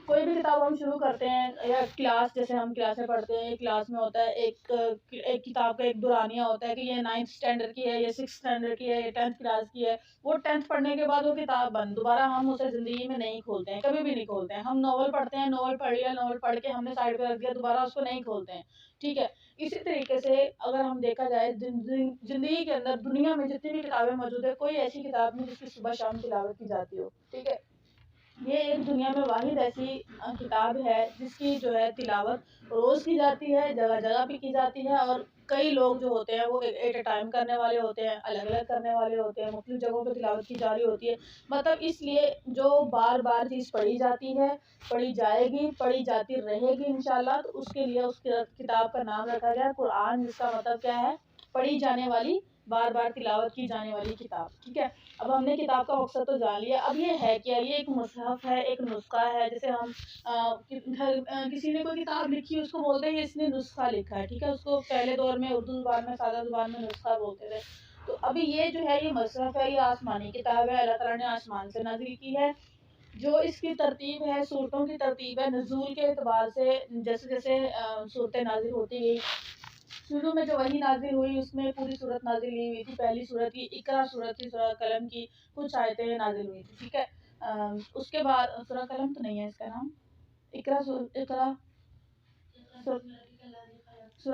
کوئی بھی کتاب ہم شروع کرتے ہیں یا کلاس، جیسے ہم کلاسیں پڑھتے ہیں، کلاس میں ہوتا ہے ایک کتاب کا ایک دورانیہ ہوتا ہے کہ یہ 9th اسٹینڈرڈ کی ہے، یہ 6th اسٹینڈرڈ کی ہے، یہ 10th کلاس کی ہے. وہ 10th پڑھنے کے بعد وہ کتاب بند، دوبارہ ہم اسے زندگی میں نہیں کھولتے ہیں، کبھی بھی نہیں کھولتے ہیں. ہم ناول پڑھتے ہیں، ناول پڑھ لیا، ناول پڑھ کے ہم نے سائڈ پہ رکھ دیا، دوبارہ اس کو نہیں کھولتے ہیں. ٹھیک ہے. اسی طریقے سے اگر ہم دیکھا جائے زندگی کے اندر دنیا میں جتنی بھی کتابیں موجود ہے، کوئی ایسی کتاب نہیں جس کی صبح شام تلاوت کی جاتی ہو. ٹھیک ہے. یہ ایک دنیا میں واحد ایسی کتاب ہے جس کی جو ہے تلاوت روز کی جاتی ہے، جگہ جگہ پہ کی جاتی ہے. اور کئی لوگ جو ہوتے ہیں وہ ایٹ اے ٹائم کرنے والے ہوتے ہیں، الگ الگ کرنے والے ہوتے ہیں، مختلف جگہوں پہ تلاوت کی جا رہی ہوتی ہے. مطلب اس لیے جو بار بار چیز پڑھی جاتی ہے، پڑھی جائے گی، پڑھی جاتی رہے گی انشاءاللہ، تو اس کے لیے اس کتاب کا نام رکھا گیا قرآن، جس کا مطلب کیا ہے؟ پڑھی جانے والی، بار بار تلاوت کی جانے والی کتاب. ٹھیک ہے. اب ہم نے کتاب کا مقصد تو جان لیا. اب یہ ہے کیا؟ یہ ایک مصحف ہے، ایک نسخہ ہے. جیسے ہم کسی نے کوئی کتاب لکھی، اس کو بولتے ہیں اس نے نسخہ لکھا ہے. ٹھیک ہے. اس کو پہلے دور میں اردو زبان میں، سادہ زبان میں نسخہ بولتے تھے. تو ابھی یہ جو ہے یہ مصحف ہے، یہ آسمانی کتاب ہے، اللہ تعالیٰ نے آسمان سے نازل کی ہے. جو اس کی ترتیب ہے، صورتوں کی ترتیب ہے نزول کے اعتبار سے، جیسے جیسے صورتیں نازل ہوتی گئی. شروع میں جو وحی نازل ہوئی اس میں پوری صورت نازل نہیں ہوئی تھی. پہلی صورت کی اقرا صورت تھی، سورہ قلم کی کچھ آیتیں نازل ہوئی تھی. ٹھیک ہے. اس کے بعد سورہ قلم تو نہیں ہے اس کا نام، اقرا سورہ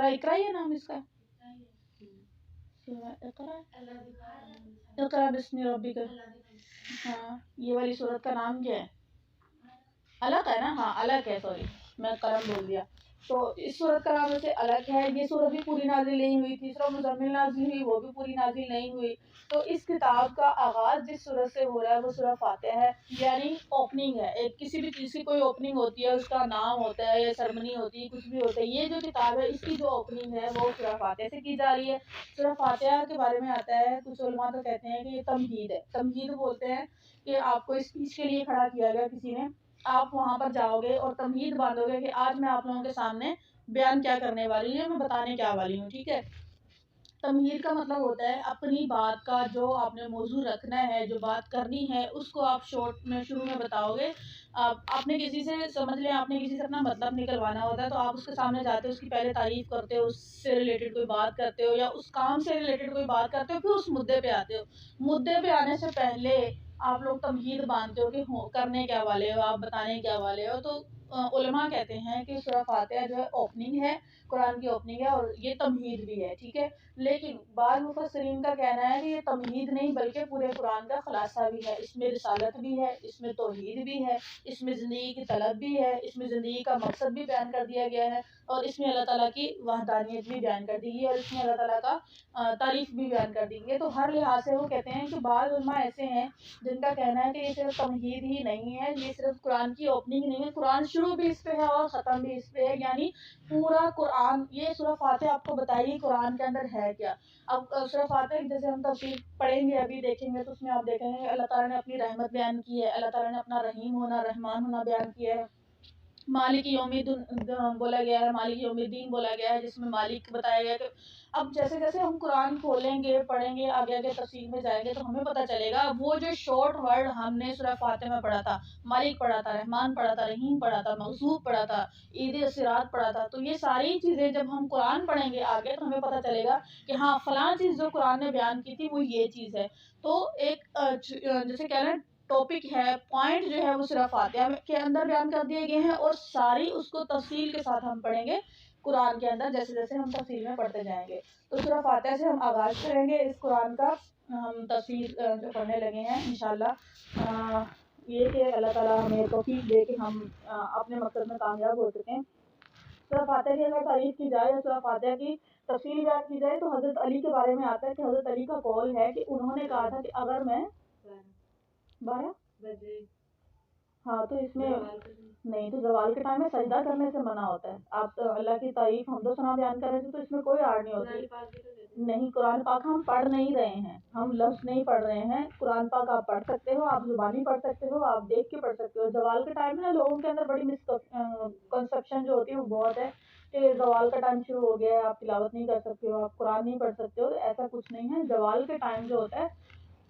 اقرا ہی ہے نام اس کا. سورہ اقرا بسم ربک. ہاں، یہ والی صورت کا نام کیا ہے؟ الگ ہے نا؟ ہاں الگ ہے، سوری میں قلم بول دیا. تو اس صورت کا نام سے الگ ہے. یہ صورت بھی پوری نازل نہیں ہوئی تھی. سورہ مزمل نازل ہوئی، وہ بھی پوری نازل نہیں ہوئی. تو اس کتاب کا آغاز جس صورت سے ہو رہا ہے وہ سورہ فاتحہ ہے، یعنی اوپننگ ہے. ایک کسی بھی چیز کی کوئی اوپننگ ہوتی ہے، اس کا نام ہوتا ہے یا سرمنی ہوتی ہے، کچھ بھی ہوتا ہے. یہ جو کتاب ہے اس کی جو اوپننگ ہے وہ سورہ فاتحہ سے کی جا رہی ہے. سورہ فاتحہ کے بارے میں آتا ہے، کچھ علماء تو کہتے ہیں کہ یہ تمہید ہے. تمہید بولتے ہیں کہ آپ کو اسپیچ کے لیے کھڑا کیا گیا کسی نے، آپ وہاں پر جاؤ گے اور تمہید باندھو گے کہ آج میں آپ لوگوں کے سامنے بیان کیا کرنے والی ہوں، میں بتانے کیا والی ہوں. ٹھیک ہے. تمہید کا مطلب ہوتا ہے اپنی بات کا جو آپ نے موضوع رکھنا ہے، جو بات کرنی ہے، اس کو آپ شارٹ میں شروع میں بتاؤ گے. آپ نے کسی سے سمجھ لیں، آپ نے کسی سے اپنا مطلب نکلوانا ہوتا ہے تو آپ اس کے سامنے جاتے ہو، اس کی پہلے تعریف کرتے ہو، اس سے ریلیٹڈ کوئی بات کرتے ہو یا اس کام سے ریلیٹڈ کوئی بات کرتے ہو، پھر اس مدعے پہ آتے ہو. مدعے پہ آنے سے پہلے آپ لوگ تمہید باندھتے ہو کہ کرنے کیا والے ہو، آپ بتانے کیا والے ہو. تو علماء کہتے ہیں کہ سورہ فاتحہ جو ہے اوپننگ ہے، قرآن کی اوپننگ ہے، اور یہ تمہید بھی ہے. ٹھیک ہے. لیکن بعض مفسرین کا کہنا ہے کہ یہ تمہید نہیں بلکہ پورے قرآن کا خلاصہ بھی ہے. اس میں رسالت بھی ہے، اس میں توحید بھی ہے، اس میں زندگی کی طلب بھی ہے، اس میں زندگی کا مقصد بھی بیان کر دیا گیا ہے، اور اس میں اللہ تعالیٰ کی وحدانیت بھی بیان کر دی گئی ہے، اور اس میں اللہ تعالیٰ کا تعریف بھی بیان کر دی گئی ہے. تو ہر لحاظ سے وہ کہتے ہیں کہ بعض علماء ایسے ہیں جن کا کہنا ہے کہ یہ صرف تمہید ہی نہیں ہے، یہ صرف قرآن کی اوپننگ نہیں ہے، قرآن شروع بھی اس پہ ہے اور ختم بھی اس پہ ہے. یعنی پورا قرآن، یہ سورہ فاتحہ آپ کو بتائیے قرآن کے اندر ہے کیا. اب سورہ فاتحہ جیسے ہم تفصیل پڑھیں گے، ابھی دیکھیں گے، تو اس میں آپ دیکھیں گے اللہ تعالیٰ نے اپنی رحمت بیان کی ہے، اللہ تعالیٰ نے اپنا رحیم ہونا، رحمان ہونا بیان کیا ہے. مالک یوم الدین بولا گیا ہے، مالک یوم الدین بولا گیا ہے، جس میں مالک بتایا گیا. کہ اب جیسے جیسے ہم قرآن کھولیں گے، پڑھیں گے، آگے آگے تفصیل میں جائیں گے، تو ہمیں پتہ چلے گا وہ جو شارٹ ورڈ ہم نے سورہ فاتحہ میں پڑھا تھا، مالک پڑھا تھا، رحمان پڑھا تھا، رحیم پڑھا تھا، مغصوب پڑھا تھا، عید الصراط پڑھا تھا. تو یہ ساری چیزیں جب ہم قرآن پڑھیں گے آگے تو ہمیں پتہ چلے گا کہ ہاں فلاں چیز جو قرآن نے بیان کی تھی وہ یہ چیز ہے. تو ایک جیسے کہہ رہے ہیں ٹاپک ہے، پوائنٹ جو ہے وہ سورہ فاتحہ کے اندر بیان کر دیے گئے ہیں، اور ساری اس کو تفصیل کے ساتھ ہم پڑھیں گے قرآن کے اندر جیسے جیسے ہم تفصیل میں پڑھتے جائیں گے. تو سورہ فاتحہ سے ہم آغاز کریں گے اس قرآن کا. ہم تفصیل جو پڑھنے لگے ہیں انشاءاللہ. یہ کہ اللہ تعالیٰ ہمیں توفیق دے کہ ہم اپنے مقصد میں کامیاب ہو سکیں. سورہ فاتحہ کی اگر تعریف کی جائے یا سورہ فاتحہ کی تفصیل بیان کی جائے تو حضرت علی کے بارے میں آتا ہے کہ حضرت علی کا قول ہے کہ انہوں نے کہا تھا کہ اگر میں 12 ہاں تو اس میں نہیں، تو زوال کے ٹائم میں سجدہ کرنے سے منع ہوتا ہے. آپ تو اللہ کی تعریف حمد و ثنا بیان کر رہے تھے تو اس میں کوئی آڑ نہیں ہوتی. نہیں، قرآن پاک ہم پڑھ نہیں رہے ہیں، ہم لفظ نہیں پڑھ رہے ہیں. قرآن پاک آپ پڑھ سکتے ہو، آپ زبانی پڑھ سکتے ہو، آپ دیکھ کے پڑھ سکتے ہو. زوال کے ٹائم میں لوگوں کے اندر بڑی مسکنسپشن جو ہوتی ہے وہ بہت ہے کہ زوال کا ٹائم شروع ہو گیا ہے، آپ تلاوت نہیں کر سکتے ہو، آپ قرآن نہیں پڑھ سکتے ہو. ایسا کچھ نہیں ہے. زوال کے ٹائم جو ہوتا ہے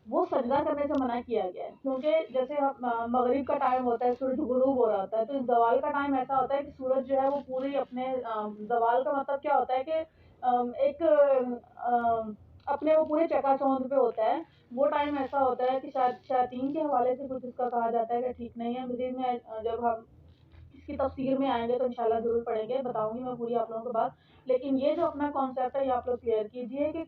وہ سجدہ کرنے سے منع کیا گیا ہے، کیونکہ جیسے مغرب کا ٹائم ہوتا ہے، سورج غروب ہو رہا ہوتا ہے، تو اس زوال کا ٹائم ایسا ہوتا ہے کہ سورج جو ہے وہ پوری اپنے زوال کا مطلب کیا ہوتا ہے کہ ایک اپنے وہ پورے چکا چوند پہ ہوتا ہے. وہ ٹائم ایسا ہوتا ہے کہ شیاطین کے حوالے سے کچھ اس کا کہا جاتا ہے کہ ٹھیک نہیں ہے. مزید میں جب ہم اس کی تفسیر میں آئیں گے تو انشاءاللہ ضرور پڑھیں گے، بتاؤں گی میں پوری آپ لوگوں کو بات. لیکن یہ جو اپنا کانسیپٹ ہے یہ آپ لوگ کلیئر کیجئے کہ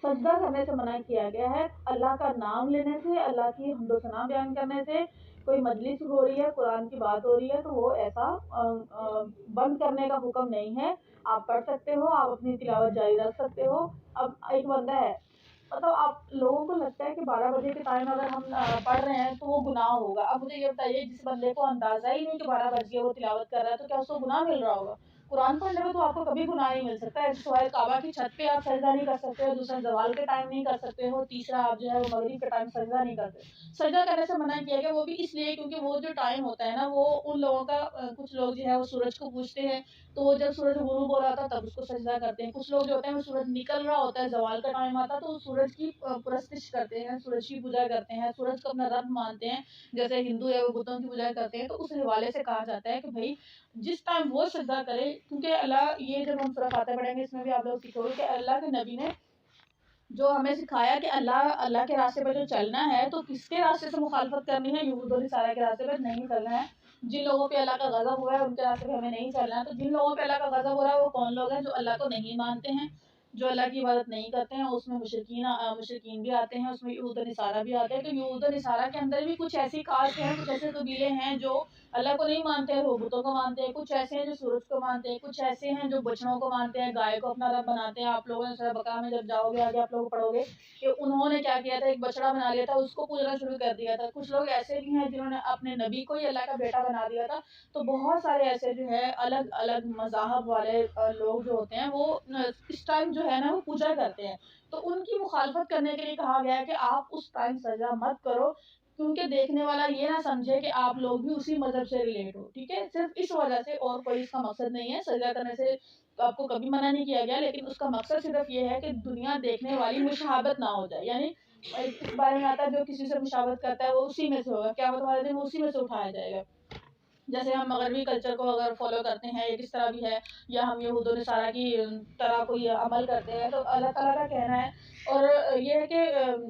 سجدہ کرنے سے منع کیا گیا ہے. اللہ کا نام لینے سے، اللہ کی حمد و ثنا بیان کرنے سے، کوئی مجلس ہو رہی ہے، قرآن کی بات ہو رہی ہے تو وہ ایسا بند کرنے کا حکم نہیں ہے. آپ پڑھ سکتے ہو، آپ اپنی تلاوت جاری رکھ سکتے ہو. اب ایک بندہ ہے، مطلب آپ لوگوں کو لگتا ہے کہ 12 بجے کے ٹائم اگر ہم پڑھ رہے ہیں تو وہ گناہ ہوگا. اب مجھے یہ بتائیے، جس بندے کو اندازہ ہی نہیں کہ 12 بج گئے وہ تلاوت کر رہا ہے تو کیا اس کو گناہ مل رہا ہوگا؟ قرآن پڑھنے میں تو آپ کو کبھی گناہ نہیں مل سکتا ہے. سوائے کعبہ کی چھت پہ آپ سجدہ نہیں کر سکتے ہو، دوسرا زوال کے ٹائم نہیں کر سکتے ہو، تیسرا آپ جو ہے وہ مغرب کے ٹائم سجدہ نہیں کرتے. سجدہ کرنے سے منع کیا گیا، وہ بھی اس لیے کیونکہ وہ جو ٹائم ہوتا ہے نا، وہ ان لوگوں کا کچھ لوگ جو ہے وہ سورج کو پوجتے ہیں تو وہ جب سورج غروب ہو رہا تھا تب اس کو سجدہ کرتے ہیں. کچھ لوگ جو ہوتے ہیں وہ سورج نکل رہا ہوتا ہے، زوال کا ٹائم آتا تو وہ سورج کی پرستش کرتے ہیں، سورج کی پوجا کرتے ہیں، سورج کو اپنا رب مانتے ہیں. جیسے ہندو ہے وہ بتوں کی پوجا کرتے ہیں. تو اس حوالے سے کہا جاتا ہے کہ بھائی جس ٹائم وہ سجدہ کرے، کیونکہ اللہ، یہ جب ہم سورہ فاتحہ پڑھیں گے اس میں بھی آپ لوگ سیکھو گے کہ اللہ کے نبی نے جو ہمیں سکھایا کہ اللہ کے راستے پہ جو چلنا ہے تو کس کے راستے سے مخالفت کرنی ہے؟ یہود و نصارہ کے راستے پہ نہیں چلنا ہے. جن لوگوں پہ اللہ کا غضب ہوا ہے ان کے راستے پہ ہمیں نہیں چلنا ہے. تو جن لوگوں پہ اللہ کا غضب ہو رہا ہے وہ کون لوگ ہیں؟ جو اللہ کو نہیں مانتے ہیں، جو اللہ کی عبادت نہیں کرتے ہیں. اس میں مشرکین بھی آتے ہیں، اس میں یہود و نصارہ بھی آتے ہیں. تو یہود و نصارہ کے اندر بھی کچھ ایسی کاسٹ ہیں، کچھ ایسے قبیلے ہیں جو اللہ کو نہیں مانتے ہیں، وہ بتوں کو مانتے ہیں. کچھ ایسے ہیں جو سورج کو مانتے ہیں، کچھ ایسے ہیں جو بچڑوں کو مانتے ہیں، گائے کو اپنا رب بناتے ہیں. آپ لوگوں نے سورہ بقرہ میں جب جاؤ گے آگے آپ لوگ پڑھو گے کہ انہوں نے کیا کیا تھا، ایک بچڑا بنا لیا تھا، اس کو پوجنا شروع کر دیا تھا. کچھ لوگ ایسے بھی ہیں جنہوں نے اپنے نبی کو ہی اللہ کا بیٹا بنا دیا تھا. تو بہت سارے ایسے جو ہے الگ الگ مذاہب والے لوگ جو ہوتے ہیں وہ اس ٹائم جو ہے نا وہ پوجا کرتے ہیں. تو ان کی مخالفت کرنے کے لیے کہا گیا ہے کہ آپ اس ٹائم سجدہ مت کرو، کیونکہ دیکھنے والا یہ نہ سمجھے کہ آپ لوگ بھی اسی مذہب سے ریلیٹ ہو. ٹھیک ہے، صرف اس وجہ سے، اور کوئی اس کا مقصد نہیں ہے. سجدہ کرنے سے آپ کو کبھی منع نہیں کیا گیا، لیکن اس کا مقصد صرف یہ ہے کہ دنیا دیکھنے والی مشابہت نہ ہو جائے. یعنی اس بارے میں آتا ہے جو کسی سے مشابہت کرتا ہے وہ اسی میں سے ہوگا، قیامت والے دن وہ اسی میں سے اٹھایا جائے گا. جیسے ہم مغربی کلچر کو اگر فالو کرتے ہیں یا کس طرح بھی ہے، یا ہم یہود و نصارہ کی طرح کوئی عمل کرتے ہیں، تو اللہ تعالیٰ کا کہنا ہے اور یہ ہے کہ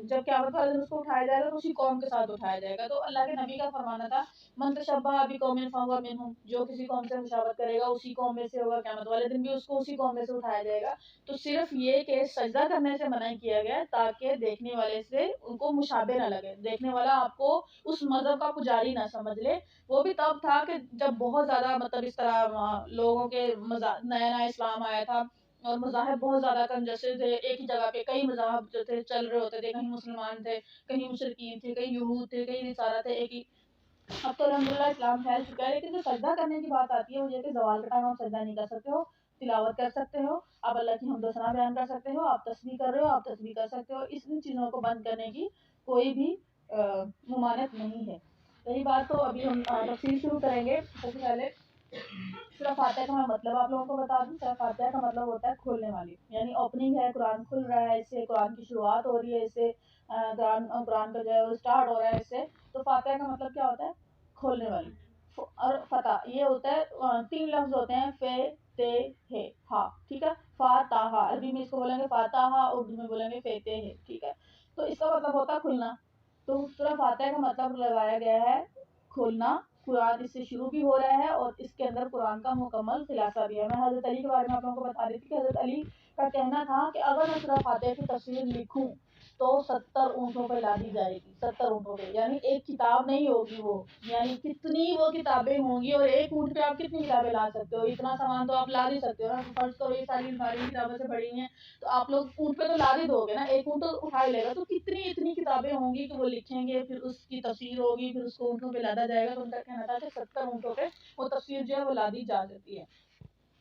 جب قیامت والے دن اس کو اٹھایا جائے گا تو اسی قوم کے ساتھ اٹھایا جائے گا. تو اللہ کے نبی کا فرمانا تھا من تشبہ بقوم فہو منہم، جو کسی قوم سے مشابہت کرے گا اسی قوم میں سے ہوگا، قیامت والے دن بھی اس کو اسی قوم میں سے اٹھایا جائے گا. تو صرف یہ کہ سجدہ کرنے سے منع کیا گیا تاکہ دیکھنے والے سے ان کو مشابہ نہ لگے، دیکھنے والا آپ کو اس مذہب کا پجاری نہ سمجھ لے. وہ بھی تب تھا کہ جب بہت زیادہ مطلب اس طرح لوگوں کے نیا نیا اسلام آیا تھا اور مذاہب بہت زیادہ کنجسے تھے. ایک ہی جگہ پہ کئی مذاہب جو تھے چل رہے ہوتے تھے، کہیں مسلمان تھے، کہیں مشرکین تھے، کہیں یہود تھے، کہیں نصارہ تھے. ایک ہی، اب تو الحمدللہ اسلام پھیل چکا ہے. لیکن جو سجدہ کرنے کی بات آتی ہے وہ یہ کہ زوال کے ٹائم آپ سجدہ نہیں کر سکتے ہو، تلاوت کر سکتے ہو، آپ اللہ کی حمد و ثنا بیان کر سکتے ہو، آپ تسبیح کر رہے ہو آپ تسبیح کر سکتے ہو. ان چیزوں کو بند کرنے کی کوئی بھی ممانعت نہیں ہے. رہی بات، تو ابھی ہم تفصیل شروع کریں گے. سب سے پہلے سورہ فاتحہ کا میں مطلب آپ لوگوں کو بتا دوں. سورہ فاتحہ کا مطلب ہوتا ہے کھولنے والی، یعنی اوپننگ ہے، قرآن کھل رہا ہے، اس سے قرآن کی شروعات ہو رہی ہے، اس سے قرآن کا جو ہے وہ اسٹارٹ ہو رہا ہے اس سے. تو فاتحہ کا مطلب کیا ہوتا ہے؟ کھولنے والی. اور فتح یہ ہوتا ہے 3 لفظ ہوتے ہیں، فے تے ہے ہا. ٹھیک ہے، فاتحہ عربی میں اس کو بولیں گے فاتحہ، اردو میں بولیں گے فے تے ہے. ٹھیک ہے، تو اس کا مطلب ہوتا ہے کھلنا. تو سورہ فاتحہ کا مطلب لگایا گیا ہے کھولنا. قرآن اس سے شروع بھی ہو رہا ہے اور اس کے اندر قرآن کا مکمل خلاصہ بھی ہے. میں حضرت علی کے بارے میں آپ لوگوں کو بتا رہی تھی کہ حضرت علی کا کہنا تھا کہ اگر میں سورہ فاتحہ کی تفسیر لکھوں تو 70 اونٹوں پہ لادی جائے گی. 70 اونٹوں پہ، یعنی ایک کتاب نہیں ہوگی وہ، یعنی کتنی وہ کتابیں ہوں گی. اور ایک اونٹ پہ آپ کتنی کتابیں لا سکتے ہو؟ اتنا سامان تو آپ لا نہیں سکتے ہو نا. فرض کرو یہ ساری کتابیں سے بڑی ہیں تو آپ لوگ اونٹ پہ تو لا ہی دو گے نا، ایک اونٹ تو اٹھا ہی لے گا. تو کتنی اتنی کتابیں ہوں گی کہ وہ لکھیں گے، پھر اس کی تفسیر ہوگی، پھر اس کو اونٹوں پہ لادا جائے گا. تو ان کا کہنا تھا کہ 70 اونٹوں پہ وہ تفسیر جو ہے وہ لادی جا سکتی ہے.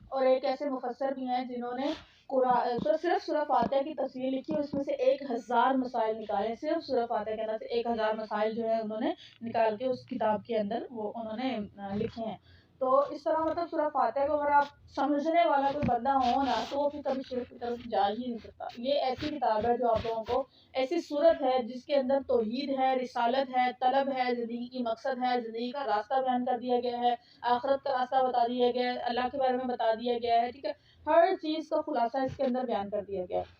اور ایک ایسے مفسر بھی ہیں جنہوں نے صرف سورہ فاتحہ کی تفسیر لکھی اور اس میں سے 1000 مسائل نکالے. صرف سورہ فاتحہ کے اندر سے 1000 مسائل جو ہے انہوں نے نکال کے اس کتاب کے اندر وہ انہوں نے لکھے ہیں. تو اس طرح مطلب سورہ فاتحہ کو اگر آپ سمجھنے والا کوئی بندہ ہو نا تو وہ پھر کبھی شرک کی طرف جا ہی نہیں سکتا. یہ ایسی کتاب ہے جو آپ لوگوں کو ایسی صورت ہے جس کے اندر توحید ہے، رسالت ہے، طلب ہے، زندگی کی مقصد ہے، زندگی کا راستہ بیان کر دیا گیا ہے، آخرت کا راستہ بتا دیا گیا ہے، اللہ کے بارے میں بتا دیا گیا ہے. ٹھیک ہے، ہر چیز کا خلاصہ اس کے اندر بیان کر دیا گیا ہے.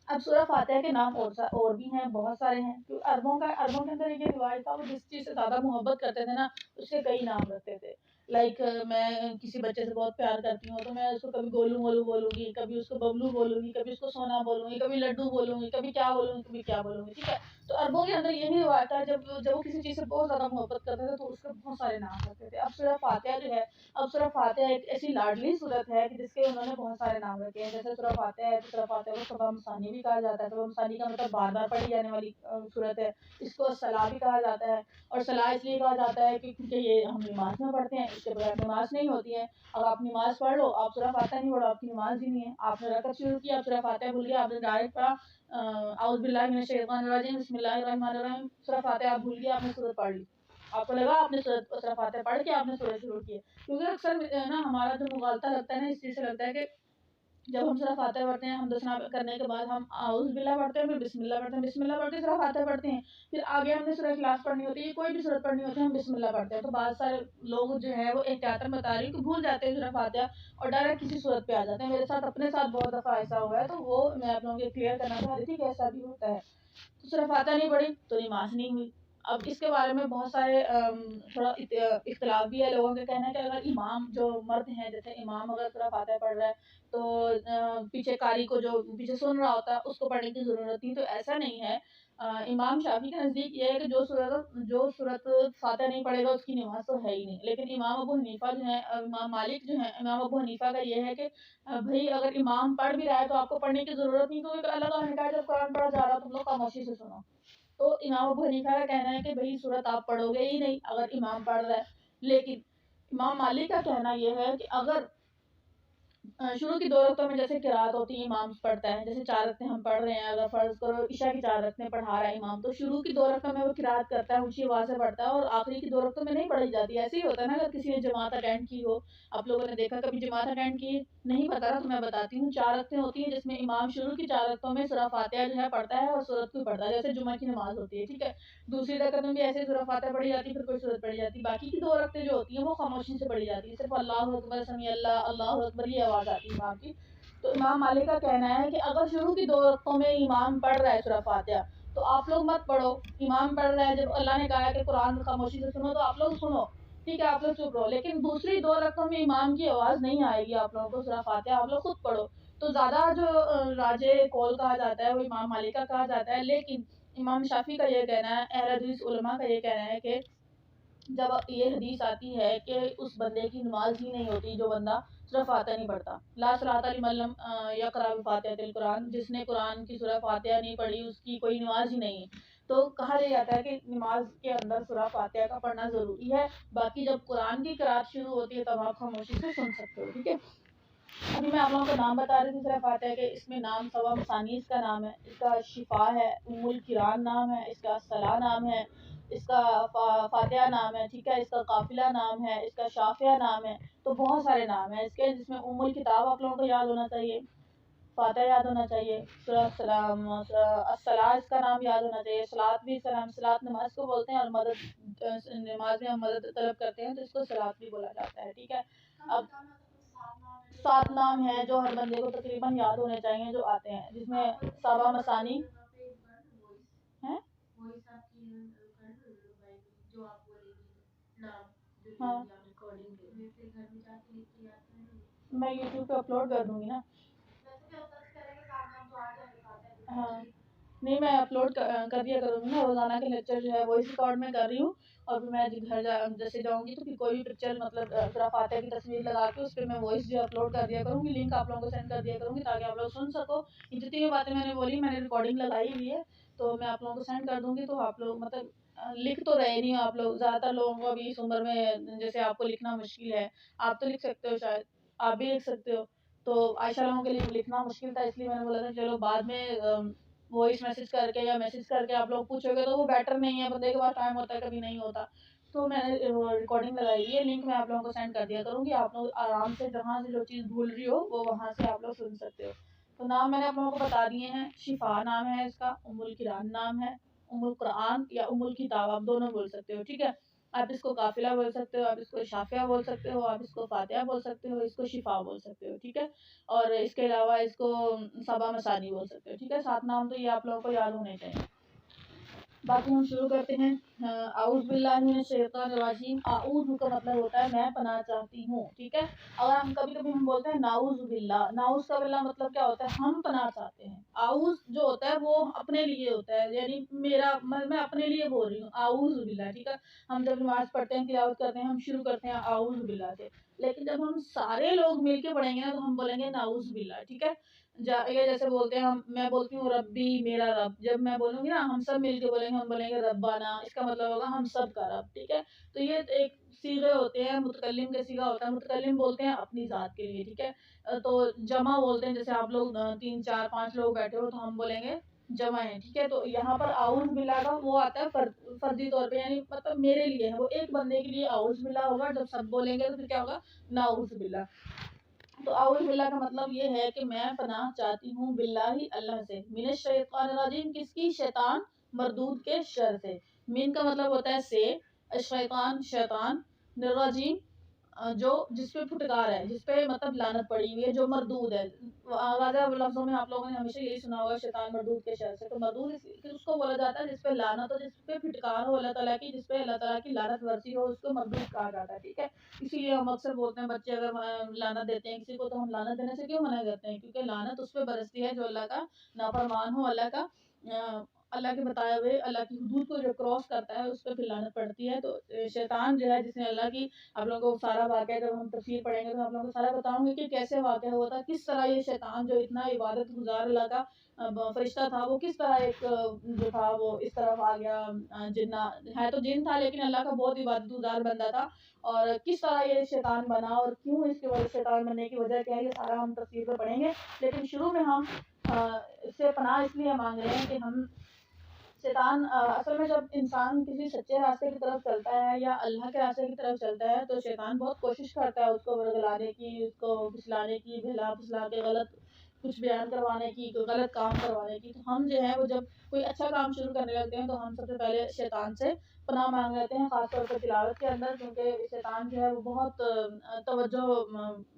اب سورہ فاتحہ کے نام اور بھی ہیں، بہت سارے ہیں. عربوں کے اندر یہ روایت تھا، وہ جس چیز سے زیادہ محبت کرتے تھے نا اس کے کئی نام رکھتے تھے. لائک میں کسی بچے سے بہت پیار کرتی ہوں تو میں اس کو کبھی گولو مولو بولوں گی، کبھی اس کو ببلو بولوں گی، کبھی اس کو سونا بولوں گی، کبھی لڈو بولوں گی، کبھی کیا بولوں گی، کبھی کیا بولوں گی. ٹھیک ہے، تو عربوں کے اندر یہی روایت ہے، جب وہ کسی چیز سے بہت زیادہ محبت کرتے تھے تو اس کے بہت سارے نام رکھتے تھے. اب سورہ فاتحہ جو ہے، اب سورہ فاتحہ ایک ایسی لاڈلی صورت ہے کہ جس کے انہوں نے بہت سارے نام رکھے ہیں. جیسے سورہ فاتحہ ہے تو سورہ فاتحہ کو سبع مثانی بھی کہا جاتا ہے. سبع مثانی کا مطلب بار بار پڑھی جانے والی صورت ہے. اس کو صلاح بھی کہا جاتا ہے، اور صلاح اس لیے کہا جاتا ہے کہ کیونکہ یہ ہم نماز میں پڑھتے ہیں، اس کے بغیر نماز نہیں ہوتی ہے. اگر آپ نماز پڑھ لو، آپ سورہ فاتحہ نہیں پڑھو، آپ کی نماز ہی نہیں ہے. آپ نے رکعت شروع کی، آپ سورہ فاتحہ بھول گئے، آپ نے ڈائریکٹ پڑھا اعوذ باللہ من الشیطان الرجیم بسم اللہ الرحمن الرحیم، سورہ فاتحہ آپ بھول گئے، آپ نے سورت پڑھ لی. آپ کو لگا آپ نے سورہ فاتحہ پڑھ کے آپ نے سورہ شروع کی ہے. کیونکہ اکثر نا ہمارا جو مغالطہ لگتا ہے نا، اس چیز سے لگتا ہے کہ جب ہم سورہ فاتحہ پڑھتے ہیں، ہم دسنا کرنے کے بعد ہم اعوذ باللہ پڑھتے ہیں، پھر بسم اللہ پڑھتے ہیں، بسم اللہ پڑھ کے سورہ فاتحہ پڑھتے ہیں، پھر آگے ہم نے سورہ اخلاص پڑھنی ہوتی ہے، کوئی بھی سورت پڑھنی ہوتی ہے، ہم بسم اللہ پڑھتے ہیں. تو بہت سارے لوگ جو ہے وہ احتیاطاً بتا رہی ہوں کہ بھول جاتے ہیں سورہ فاتحہ اور ڈائریکٹ کسی صورت پہ آ جاتے ہیں. میرے ساتھ اپنے ساتھ بہت دفعہ ایسا ہوا ہے، تو وہ میں آپ لوگوں کو کلیئر کرنا چاہ رہی تھی کہ ایسا بھی ہوتا ہے. تو سورہ فاتحہ نہیں پڑھی تو نماز نہیں ہوئی. اب اس کے بارے میں بہت سارے تھوڑا اختلاف بھی ہے لوگوں کے کہنا ہے کہ اگر امام جو مرد ہیں، جیسے امام اگر سورہ فاتحہ پڑھ رہا ہے تو پیچھے قاری کو جو پیچھے سن رہا ہوتا ہے اس کو پڑھنے کی ضرورت نہیں. تو ایسا نہیں ہے. امام شافعی کے نزدیک یہ ہے کہ جو صورت فاتحہ نہیں پڑھے گا اس کی نماز تو ہے ہی نہیں. لیکن امام ابو حنیفہ جو ہیں، امام مالک جو ہیں، امام ابو حنیفہ کا یہ ہے کہ بھائی اگر امام پڑھ بھی رہا ہے تو آپ کو پڑھنے کی ضرورت نہیں، کیونکہ اللہ تعالیٰ نے کہا جب قرآن پڑھا جا رہا ہے تم لوگ خاموشی سے سنو. تو امام ابو حنیفہ کا کہنا ہے کہ بھائی صورت آپ پڑھو گے ہی نہیں اگر امام پڑھ رہا ہے. لیکن امام مالک کا کہنا یہ ہے کہ اگر شروع کی 2 رکعتوں میں جیسے قرات ہوتی ہے، امام پڑھتا ہے، جیسے 4 رکعتیں ہم پڑھ رہے ہیں، اگر فرض کرو عشاء کی 4 رکعتیں پڑھا رہا ہے امام، تو شروع کی 2 رکعتوں میں وہ قرات کرتا ہے، اونچی آواز سے پڑھتا ہے، اور آخری کی 2 رکعتوں میں نہیں پڑھی جاتی. ایسے ہی ہوتا ہے نا اگر کسی نے جماعت اٹینڈ کی ہو. آپ لوگوں نے دیکھا کبھی جماعت اٹینڈ کی نہیں پتا نا، تو میں بتاتی ہوں. 4 رکعتیں ہوتی ہیں جس میں امام شروع کی 4 رکعتوں میں سورہ فاتحہ جو ہے پڑھتا ہے اور سورت کو پڑھتا ہے، جیسے جمعہ کی نماز ہوتی ہے. ٹھیک ہے، دوسری رکعت میں بھی ایسے سورہ فاتحہ پڑھی جاتی ہے، پھر کوئی سورت پڑھی جاتی ہے. باقی کی 2 رکعتیں جو ہوتی ہیں وہ خاموشی سے پڑھی جاتی ہے، صرف اللہ اکبر، سمیع اللہ، اللہ اکبر یہ آواز آتی ہے امام کی. تو امام مالک کا کہنا ہے کہ اگر شروع کی 2 رکعتوں میں امام پڑھ رہا ہے سورہ فاتحہ تو آپ لوگ مت پڑھو. امام پڑھ رہا ہے، جب اللہ نے کہا ہے کہ قرآن خاموشی سے سنو تو آپ لوگ سنو. ٹھیک ہے، آپ لوگ چپ رہو. لیکن دوسری 2 رکعتوں میں امام کی آواز نہیں آئے گی آپ لوگوں کو سورہ فاتحہ، آپ لوگ خود پڑھو. تو زیادہ جو راجے قول کہا جاتا ہے وہ امام مالک کا کہا جاتا ہے. لیکن امام شافعی کا یہ کہنا ہے، اہل حدیث علماء کا یہ کہنا ہے کہ جب یہ حدیث آتی ہے کہ اس بندے کی نماز ہی نہیں ہوتی جو بندہ سورہ فاتحہ نہیں پڑھتا، لا صلاۃ لمن لم یقرأ بفاتحۃ القرآن، جس نے قرآن کی سورہ فاتحہ نہیں پڑھی اس کی کوئی نماز ہی نہیں ہے. تو کہا یہ جاتا ہے کہ نماز کے اندر سورہ فاتحہ کا پڑھنا ضروری ہے. باقی جب قرآن کی قرات شروع ہوتی ہے تب آپ خاموشی سے سن سکتے ہو. ٹھیک ہے، ابھی میں آپ لوگوں کا نام بتا رہی تھی سورہ فاتحہ کے. اس میں نام سبع مثانی اس کا نام ہے، اس کا شفا ہے، ام القرآن نام ہے، اس کا صلاح نام ہے، اس کا فاتحہ نام ہے. ٹھیک ہے، اس کا قافلہ نام ہے، اس کا شافیہ نام ہے. تو بہت سارے نام ہیں اس کے، جس میں ام الکتاب آپ لوگوں کو یاد ہونا چاہیے، فاتحہ یاد ہونا چاہیے، سورہ السلام، الصلاۃ اس کا نام یاد ہونا چاہیے. صلاۃ بھی اس کا نام، صلاۃ نماز کو بولتے ہیں، اور مدد نماز میں ہم مدد طلب کرتے ہیں تو اس کو صلاۃ بھی بولا جاتا ہے. ٹھیک ہے، اب 7 نام ہیں جو ہر بندے کو تقریباً یاد ہونے چاہیے جو آتے ہیں، جس میں سبع مثانی ہیں. ہاں، میں یوٹیوب پہ اپلوڈ کر دوں گی نا. ہاں نہیں، میں اپلوڈ کر دیا کروں گی نا. روزانہ کے لیکچر جو ہے وائس ریکارڈ میں کر رہی ہوں، اور پھر میں گھر جیسے جاؤں گی تو پھر کوئی بھی پکچر مطلب سورہ فاتحہ کی تصویر لگا کے اس پہ میں وائس جو اپلوڈ کر دیا کروں گی. لنک آپ لوگوں کو سینڈ کر دیا کروں گی تاکہ آپ لوگ سن سکو. یہ جتنی بھی باتیں میں نے بولی میں نے ریکارڈنگ لگائی ہوئی ہے، تو میں آپ لوگوں کو سینڈ کر دوں گی. تو آپ لوگ مطلب لکھ تو رہے نہیں آپ لوگ، زیادہ تر لوگوں کو ابھی اس عمر میں جیسے آپ کو لکھنا مشکل ہے. آپ تو لکھ سکتے ہو، شاید آپ بھی لکھ سکتے ہو. تو عائشہ لوگوں کے لیے لکھنا مشکل تھا، اس لیے میں نے بولا تھا چلو بعد میں وائس میسج کر کے یا میسج کر کے آپ لوگ پوچھو گے تو وہ بیٹر نہیں ہے. بندے کے پاس ٹائم ہوتا ہے کبھی نہیں ہوتا. تو میں نے ریکارڈنگ لگائی ہوئی ہے، لنک میں آپ لوگوں کو سینڈ کر دیا کروں گی، آپ لوگ آرام سے جہاں سے جو چیز بھول رہی ہو وہ وہاں سے آپ لوگ سن سکتے ہو۔ تو نام میں نے آپ لوگوں کو بتا دیے ہیں، شفا نام ہے اس کا، ام القرآن نام ہے، ام القرآن یا ام الکتاب آپ دونوں بول سکتے ہو، ٹھیک ہے۔ آپ اس کو قافلہ بول سکتے ہو، آپ اس کو شافیہ بول سکتے ہو، آپ اس کو فاتحہ بول سکتے ہو، اس کو شفا بول سکتے ہو، ٹھیک ہے۔ اور اس کے علاوہ اس کو سبا مثانی بول سکتے ہو، ٹھیک ہے۔ 7 نام تو یہ آپ لوگوں کو یاد ہونے چاہیے۔ باقی ہم شروع کرتے ہیں۔ اعوذ باللہ من الشیطان الرجیم، اعوذ کا مطلب ہوتا ہے میں پناہ چاہتی ہوں، ٹھیک ہے۔ اگر ہم کبھی کبھی ہم بولتے ہیں نعوذ باللہ، نعوذ کا باللہ مطلب کیا ہوتا ہے، ہم پناہ چاہتے ہیں۔ اعوذ جو ہوتا ہے وہ اپنے لیے ہوتا ہے، یعنی میں اپنے لیے بول رہی ہوں اعوذ باللہ، ٹھیک ہے۔ ہم جب نماز پڑھتے ہیں، تلاوت کرتے ہیں، ہم شروع کرتے ہیں اعوذ باللہ سے، لیکن جب ہم سارے لوگ مل کے پڑھیں گے نا تو ہم بولیں گے نعوذ باللہ، ٹھیک ہے۔ یہ جیسے بولتے ہیں میں بولتی ہوں ربی میرا رب، جب میں بولوں گی نا ہم سب مل کے بولیں گے، ہم بولیں گے ربانہ، اس کا مطلب ہوگا ہم سب کا رب، ٹھیک ہے۔ تو یہ ایک صیغے ہوتے ہیں، متکلم کا صیغہ ہوتا ہے، متکلم بولتے ہیں اپنی ذات کے لیے، ٹھیک ہے۔ تو جمع بولتے ہیں، جیسے آپ لوگ 3 4 5 لوگ بیٹھے ہو تو ہم بولیں گے جمع ہے، ٹھیک ہے۔ تو یہاں پر اعوذ باللہ کا وہ آتا ہے فردی طور پہ، یعنی مطلب میرے لیے ہے، وہ ایک بندے کے لیے اعوذ باللہ ہوگا، جب سب بولیں گے تو پھر کیا ہوگا، نعوذ باللہ۔ تو اعوذ باللہ کا مطلب یہ ہے کہ میں پناہ چاہتی ہوں باللہ اللہ سے، من الشیطان الرجیم، کس کی، شیطان مردود کے شر سے۔ من کا مطلب ہوتا ہے سے، الشیطان شیطان، الرجیم جو جس پہ پھٹکار ہے، جس پہ مطلب لعنت پڑی ہوئی ہے، جو مردود ہے۔ واضح لفظوں میں آپ لوگوں نے ہمیشہ یہی سنا ہوگا شیطان مردود کے شر سے، تو مردود اس کو بولا جاتا ہے جس پہ لعنت ہو، جس پہ پھٹکار ہو اللہ تعالیٰ کی، جس پہ اللہ تعالیٰ کی لعنت ورسی ہو، اس کو مردود کہا جاتا ہے، ٹھیک ہے۔ اسی لیے ہم اکثر بولتے ہیں بچے اگر لعنت دیتے ہیں کسی کو تو ہم لعنت دینے سے کیوں منع کرتے ہیں، کیونکہ لعنت اس پہ برستی ہے جو اللہ کا نافرمان ہو، اللہ کے بتائے ہوئے اللہ کی حدود کو جو کراس کرتا ہے اس پہ پھر لعنت پڑتی ہے۔ تو شیطان جو ہے جس نے اللہ کی، آپ لوگوں کو سارا واقعہ جب ہم تفسیر پڑھیں گے تو آپ لوگوں کو سارا بتاؤں گے کہ کیسے واقعہ ہوا تھا، کس طرح یہ شیطان جو اتنا عبادت گزار اللہ کا فرشتہ تھا، وہ کس طرح ایک جو تھا وہ اس طرف آ گیا، جنہ ہے تو جن تھا لیکن اللہ کا بہت عبادت گزار بندہ تھا، اور کس طرح یہ شیطان بنا اور کیوں اس کی وجہ شیطان بننے کی وجہ کیا ہے، یہ سارا ہم تفسیر میں پڑھیں گے۔ لیکن شروع میں ہم اس سے پناہ اس لیے مانگ رہے ہیں کہ ہم شیطان اصل میں جب انسان کسی سچے راستے کی طرف چلتا ہے یا اللہ کے راستے کی طرف چلتا ہے تو شیطان بہت کوشش کرتا ہے اس کو ورگلانے کی، اس کو پھسلانے کی، بھلا پھسلا کے غلط کچھ بیان کروانے کی، کوئی غلط کام کروانے کی۔ تو ہم جو ہے وہ جب کوئی اچھا کام شروع کرنے لگتے ہیں تو ہم سب سے پہلے شیطان سے پناہ مانگ لیتے ہیں، خاص طور پر تلاوت کے اندر، کیونکہ شیطان جو ہے وہ بہت توجہ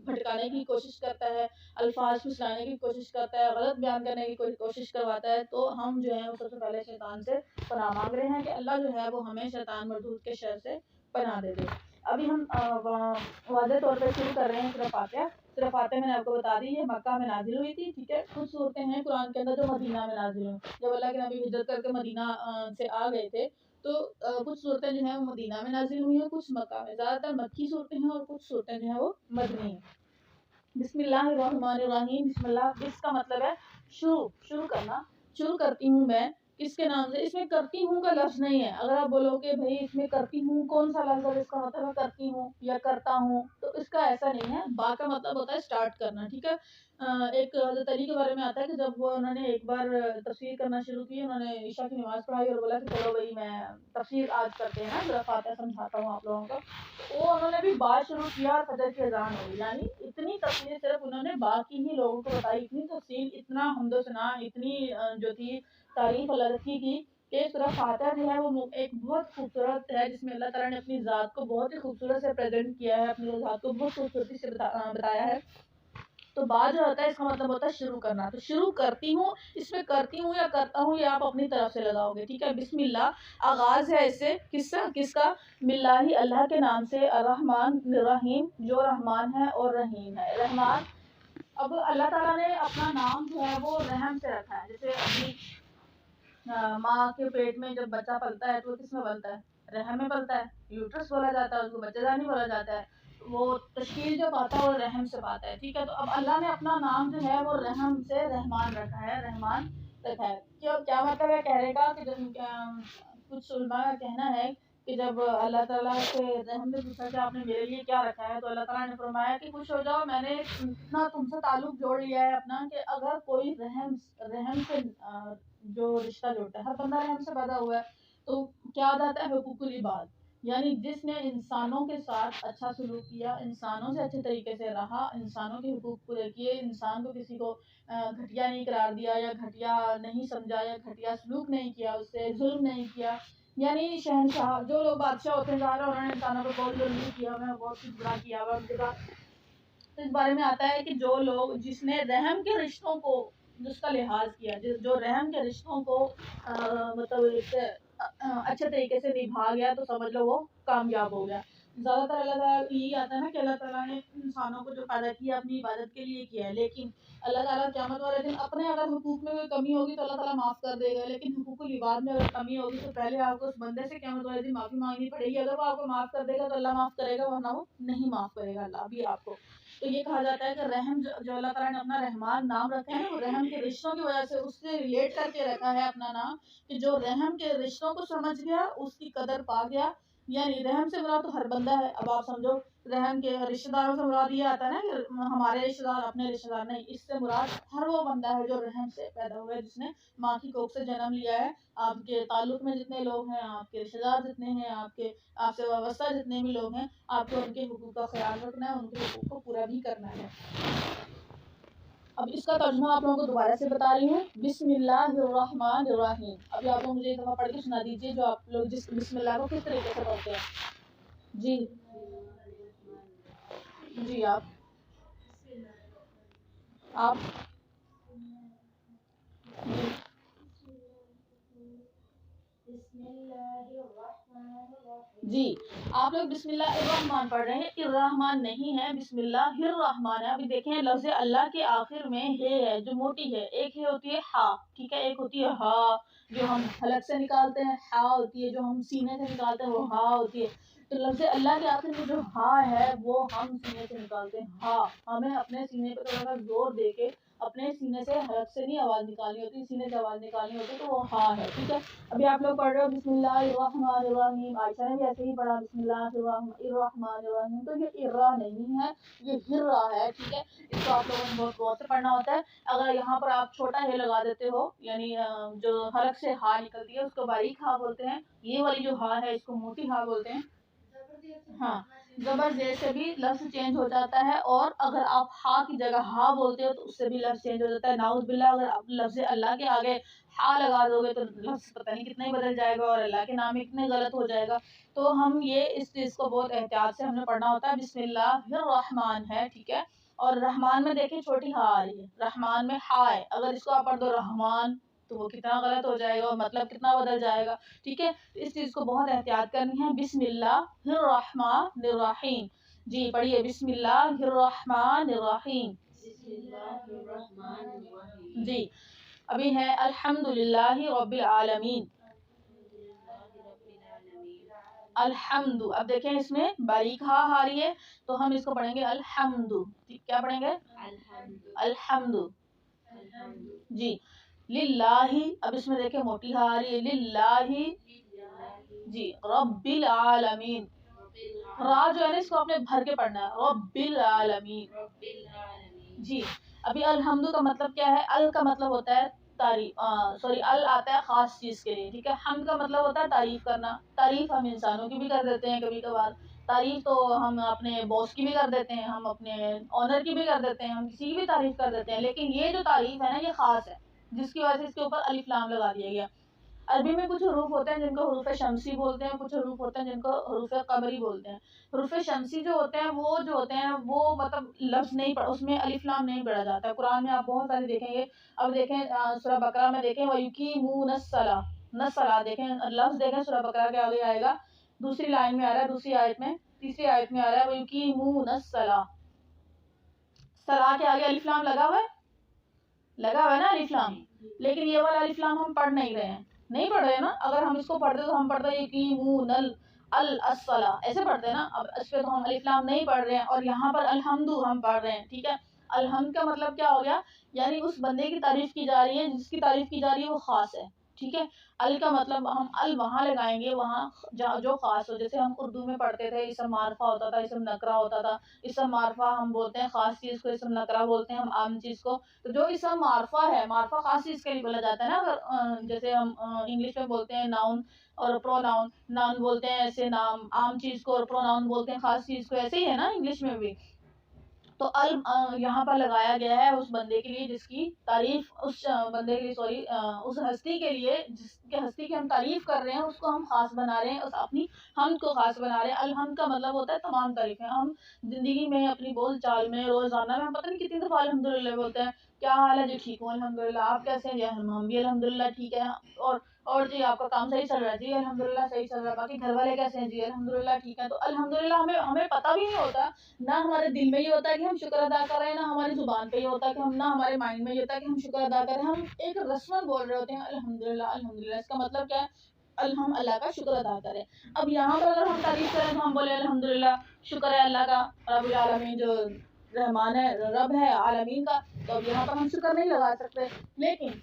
بھٹکانے کی کوشش کرتا ہے، الفاظ پھسلانے کی کوشش کرتا ہے، غلط بیان کرنے کی کوشش کرواتا ہے۔ تو ہم جو ہے وہ سب سے پہلے شیطان سے پناہ مانگ رہے ہیں کہ اللہ جو ہے وہ ہمیں شیطان مردود کے شر سے پناہ دے دے۔ ابھی ہم واضح طور پہ شروع کر رہے ہیں سورہ فاتحہ۔ سورہ فاتحہ میں نے آپ کو بتا دی یہ مکہ میں نازل ہوئی تھی، ٹھیک ہے۔ کچھ صورتیں ہیں قرآن کے اندر جو مدینہ میں نازل ہوئی، جب اللہ کے نبی ہجرت کر کے مدینہ سے آ گئے تھے تو کچھ صورتیں جو ہیں وہ مدینہ میں نازل ہوئی ہیں، کچھ مکہ میں، زیادہ تر مکی صورتیں ہیں اور کچھ صورتیں جو ہیں وہ مدنی ہیں۔ بسم اللہ الرحمن الرحیم، بسم اللہ، بس کا مطلب ہے شروع کرنا، شروع کرتی ہوں میں کس کے نام سے۔ اس میں کرتی ہوں کا لفظ نہیں ہے، اگر آپ بولو کہ بھائی اس میں کرتی ہوں کون سا لفظ ہے، اس کا مطلب ہے کرتی ہوں یا کرتا ہوں، تو اس کا ایسا نہیں ہے۔ با کا مطلب ہوتا ہے اسٹارٹ کرنا، ٹھیک ہے۔ ایک حضرت علی کے بارے میں آتا ہے کہ جب وہ انہوں نے ایک بار تفسیر کرنا شروع کی، انہوں نے عشاء کی نماز پڑھائی اور بولا کہ چلو بھائی میں تفسیر آج کرتے ہیں نا، سورہ فاتحہ سمجھاتا ہوں آپ لوگوں کو۔ وہ انہوں نے بھی بات شروع کیا اور فجر کی اذان ہوئی، یعنی اتنی تفسیر صرف انہوں نے با کی ہی لوگوں کو بتائی، اتنی تفصیل، اتنا حمد و ثنا، اتنی جو تھی تعریف اللہ کی کہ سورہ فاتحہ جو ہے وہ ایک بہت خوبصورت ہے جس میں اللہ تعالیٰ نے اپنی ذات کو بہت ہی خوبصورت سے پریزنٹ کیا ہے، اپنی ذات کو بہت خوبصورتی سے بتایا ہے۔ تو با جو ہوتا ہے اس کا مطلب ہوتا ہے شروع کرنا، تو شروع کرتی ہوں، اس میں کرتی ہوں یا کرتا ہوں یہ آپ اپنی طرف سے لگاؤ گے، ٹھیک ہے۔ بسم اللہ آغاز ہے اس سے، کس کا، باللہ اللہ کے نام سے، الرحمن الرحیم جو رحمان ہے اور رحیم ہے۔ رحمان، اب اللہ تعالیٰ نے اپنا نام جو ہے وہ رحم سے رکھا ہے، جیسے ابھی ماں کے پیٹ میں جب بچہ پلتا ہے تو وہ کس میں پلتا ہے، رحم میں پلتا ہے، یوٹرس بولا جاتا ہے اس کو، بچہ دانی بولا جاتا ہے، وہ تشکیل جو پاتا ہے وہ رحم سے پاتا ہے، ٹھیک ہے۔ تو اب اللہ نے اپنا نام جو ہے وہ رحم سے رحمان رکھا ہے، رحمان رکھا ہے۔ کیا مطلب ہے کہنے کا کہ کچھ علماء کا کہنا ہے کہ جب اللہ تعالیٰ سے رحم نے پوچھا کہ آپ نے میرے لیے کیا رکھا ہے، تو اللہ تعالیٰ نے فرمایا کہ خوش ہو جاؤ، میں نے اتنا تم سے تعلق جوڑ لیا ہے اپنا کہ اگر کوئی رحم سے جو رشتہ جوڑتا ہے، ہر بندہ رحم سے پیدا ہوا ہے، تو کیا آ جاتا ہے حقوق العباد، یعنی جس نے انسانوں کے ساتھ اچھا سلوک کیا، انسانوں سے اچھے طریقے سے رہا، انسانوں کے حقوق پورے کیے، انسان کو کسی کو گھٹیا نہیں قرار دیا یا گھٹیا نہیں سمجھا یا گھٹیا سلوک نہیں کیا، اس سے ظلم نہیں کیا. یعنی شہنشاہ جو لوگ بادشاہ ہوتے ہیں ظاہر ہے انہوں نے انسانوں کو بہت ظلم بھی کیا ہوا ہے، بہت کچھ برا کیا ہوا ہے ان کے ساتھ. تو اس بارے میں آتا ہے کہ جو لوگ جس نے رحم کے رشتوں کو جس کا لحاظ کیا، جو رحم کے رشتوں کو مطلب اچھے طریقے سے نبھا گیا تو سمجھ لو وہ کامیاب ہو گیا. زیادہ تر اللہ تعالیٰ یہی آتا ہے نا کہ اللہ تعالیٰ نے انسانوں کو جو پیدا کیا اپنی عبادت کے لیے کیا ہے، لیکن اللہ تعالیٰ قیامت والے دن اپنے اگر حقوق میں کوئی کمی ہوگی تو اللہ تعالیٰ معاف کر دے گا، لیکن حقوق العباد میں اگر کمی ہوگی تو پہلے آپ کو اس بندے سے قیامت والے دن معافی مانگنی پڑے گی. اگر وہ آپ کو معاف کر دے گا تو اللہ معاف کرے گا، ورنہ وہ نہیں معاف کرے گا اللہ بھی آپ کو. تو یہ کہا جاتا ہے کہ رحم جو اللہ تعالیٰ نے اپنا رحمان نام رکھا ہے نا، وہ رحم کے رشتوں کی وجہ سے اس سے ریلیٹ کر کے رکھا ہے اپنا نام، کہ جو رحم کے رشتوں کو سمجھ گیا اس کی قدر پا گیا. یعنی رحم سے مراد تو ہر بندہ ہے. اب آپ سمجھو رحم کے رشتہ داروں سے مراد یہ آتا ہے نا کہ ہمارے رشتہ دار اپنے رشتہ دار نہیں، اس سے مراد ہر وہ بندہ ہے جو رحم سے پیدا ہوا ہے، جس نے ماں کی کوکھ سے جنم لیا ہے. آپ کے تعلق میں جتنے لوگ ہیں، آپ کے رشتہ دار جتنے ہیں، آپ سے وابستہ جتنے بھی لوگ ہیں، آپ کو ان کے حقوق کا خیال رکھنا ہے، ان کے حقوق کو پورا بھی کرنا ہے. اب اس کا ترجمہ آپ لوگوں کو دوبارہ سے بتا رہی ہوں. بسم اللہ الرحمن الرحیم. ابھی آپ لوگ مجھے ایک دفعہ پڑھ کے سنا دیجیے جو آپ لوگ جس بسم اللہ کو کس طریقے سے پڑھتے ہیں. جی جی آپ جی آپ لوگ بسم اللہ الرحمن پڑھ رہے ہیں، الرحمن نہیں ہے، بسم اللہ الرحمن ہے. ابھی دیکھیں لفظ اللہ کے آخر میں ہے جو موٹی ہے، ایک ہوتی ہے ہا، ٹھیک ہے، ایک ہوتی ہے ہا جو ہم حلق سے نکالتے ہیں، ہا ہوتی ہے جو ہم سینے سے نکالتے ہیں، وہ ہا ہوتی ہے. تو لفظ اللہ کے آخر میں جو ہا ہے وہ ہم سینے سے نکالتے ہیں. ہا ہمیں اپنے سینے پہ تھوڑا سا زور دے کے اپنے سینے سے حلق سے نہیں آواز نکالنی ہوتی، سینے سے آواز نکالنی ہوتی، تو وہ ہا ہے. ٹھیک ہے. ابھی آپ لوگ پڑھ رہے ہو بسم اللہ الرحمن الرحیم. عائشہ نے بھی ایسے ہی پڑھا بسم اللہ الرحمن الرحیم. تو یہ ارا نہیں ہے، یہ ہرا ہے. ٹھیک ہے. اس کو آپ لوگوں نے بہت غور سے پڑھنا ہوتا ہے. اگر یہاں پر آپ چھوٹا ہے لگا دیتے ہو، یعنی جو حلق سے ہا نکلتی ہے اس کو باریک ہا بولتے ہیں. یہ والی جو ہا ہے اس کو موٹی ہا بولتے ہیں. ہاں زبر زیر سے بھی لفظ چینج ہو جاتا ہے، اور اگر آپ ہا کی جگہ ہا بولتے ہو تو اس سے بھی لفظ چینج ہو جاتا ہے. نعوذ باللہ اگر آپ لفظ اللہ کے آگے ہا لگا دو گے تو لفظ پتہ نہیں کتنا ہی بدل جائے گا اور اللہ کے نام میں کتنے غلط ہو جائے گا. تو ہم یہ اس چیز کو بہت احتیاط سے ہم نے پڑھنا ہوتا ہے. بسم اللہ الرحمن ہے، ٹھیک ہے. اور رحمان میں دیکھیں چھوٹی ہا آ رہی ہے، رحمان میں ہا ہے. اگر اس کو آپ پڑھ دو رحمان تو وہ کتنا غلط ہو جائے گا اور مطلب کتنا بدل جائے گا. ٹھیک ہے. اس چیز کو بہت احتیاط کرنی ہے. بسم اللہ الرحمن الرحیم. جی پڑھیے بسم اللہ الرحمن الرحیم. جی ابھی ہے الحمدللہ رب العالمین. الحمد. اب دیکھیں اس میں باریک ہا آ رہی ہے تو ہم اس کو پڑھیں گے الحمد. کیا پڑھیں گے؟ الحمد. جی للہ. اب اس میں دیکھیں موٹی ہا آ رہی ہے، للہ. جی رب العالمین. را جو ہے نا اس کو آپ نے بھر کے پڑھنا ہے، رب العالمین. جی ابھی الحمد کا مطلب کیا ہے؟ ال کا مطلب ہوتا ہے تعریف، سوری ال آتا ہے خاص چیز کے لیے. ٹھیک ہے. حمد کا مطلب ہوتا ہے تعریف کرنا. تعریف ہم انسانوں کی بھی کر دیتے ہیں کبھی کبھار. تعریف تو ہم اپنے باس کی بھی کر دیتے ہیں، ہم اپنے آنر کی بھی کر دیتے ہیں، ہم کسی کی بھی تعریف کر دیتے ہیں. لیکن یہ جو تعریف ہے نا یہ خاص ہے، جس کی وجہ سے اس کے اوپر الف لام لگا دیا گیا. عربی میں کچھ حروف ہوتے ہیں جن کو حروف شمسی بولتے ہیں، کچھ حروف ہوتے ہیں جن کو حروف قمری بولتے ہیں. حروف شمسی جو ہوتے ہیں وہ مطلب لفظ نہیں پڑھ، اس میں الف لام نہیں پڑھا جاتا ہے. قرآن میں آپ بہت ساری دیکھیں گے. اب دیکھیں سورہ بقرہ میں دیکھیں وَيُقِيمُونَ الصَّلَاةَ. نصلا دیکھیں لفظ دیکھیں سورہ بقرہ کے آگے آئے گا، دوسری لائن میں آ رہا ہے، دوسری آیت میں، تیسری آیت میں آ رہا ہے وَيُقِيمُونَ الصَّلَاةَ. صلاح کے آگے الف لام لگا ہوا ہے نا الف لام. لیکن یہ والا الف لام ہم پڑھ نہیں رہے ہیں، نہیں پڑھ رہے نا. اگر ہم اس کو پڑھتے تو ہم پڑھتے یقیمون الصلاۃ ایسے پڑھتے ہیں نا. اب اس پہ تو ہم الف لام نہیں پڑھ رہے ہیں، اور یہاں پر الحمد ہم پڑھ رہے ہیں. ٹھیک ہے. الحمد کا مطلب کیا ہو گیا؟ یعنی اس بندے کی تعریف کی جا رہی ہے، جس کی تعریف کی جا رہی ہے وہ خاص ہے. ٹھیک ہے. ال کا مطلب ہم ال وہاں لگائیں گے وہاں جو خاص ہو. جیسے ہم اردو میں پڑھتے تھے اسم معرفہ ہوتا تھا، اسم نکرہ ہوتا تھا. اسم معرفہ ہم بولتے ہیں خاص چیز کو، اسم نکرہ بولتے ہیں ہم عام چیز کو. تو جو اسم معرفہ ہے، معرفہ خاص چیز کے لیے بولا جاتا ہے نا. اگر جیسے ہم انگلش میں بولتے ہیں ناؤن اور پرو ناؤن. ناؤن بولتے ہیں ایسے نام عام چیز کو، اور پرو ناؤن بولتے ہیں خاص چیز کو. ایسے ہی ہے نا انگلش میں بھی. تو ال یہاں پر لگایا گیا ہے اس بندے کے لیے جس کی تعریف، اس بندے کے لیے اس ہستی کے لیے جس کے ہستی کی ہم تعریف کر رہے ہیں، اس کو ہم خاص بنا رہے ہیں، اس اپنی حمد کو خاص بنا رہے ہیں. الحمد کا مطلب ہوتا ہے تمام تعریفیں. ہم زندگی میں اپنی بول چال میں روزانہ میں ہم پتہ نہیں کتنی دفعہ الحمدللہ بولتے ہیں. کیا حال ہے جی؟ ٹھیک ہوں الحمدللہ. آپ کیسے ہیں جی؟ ہم بھی الحمدللہ ٹھیک ہے. اور جی آپ کا کام صحیح چل رہا ہے؟ جی الحمدللہ صحیح چل رہا ہے. باقی گھر والے کیسے ہیں؟ جی الحمدللہ ٹھیک ہے. تو الحمدللہ ہمیں پتہ بھی نہیں ہوتا، نہ ہمارے دل میں یہ ہوتا ہے کہ ہم شکر ادا کر رہے ہیں، نہ ہماری زبان پہ یہ ہوتا ہے کہ نہ ہمارے مائنڈ میں یہ ہوتا ہے کہ ہم شکر ادا کر رہے ہیں. ہم ایک رسمن بول رہے ہوتے ہیں الحمدللہ الحمدللہ. اس کا مطلب کیا ہے؟ ہم اللہ کا شکر ادا کریں. اب یہاں پر اگر ہم تعریف کریں تو ہم بولے الحمدللہ شکر ہے اللہ کا، رب العالمین جو رحمان ہے، رب ہے عالمین کا. تو اب یہاں پر ہم شکر نہیں لگا سکتے. لیکن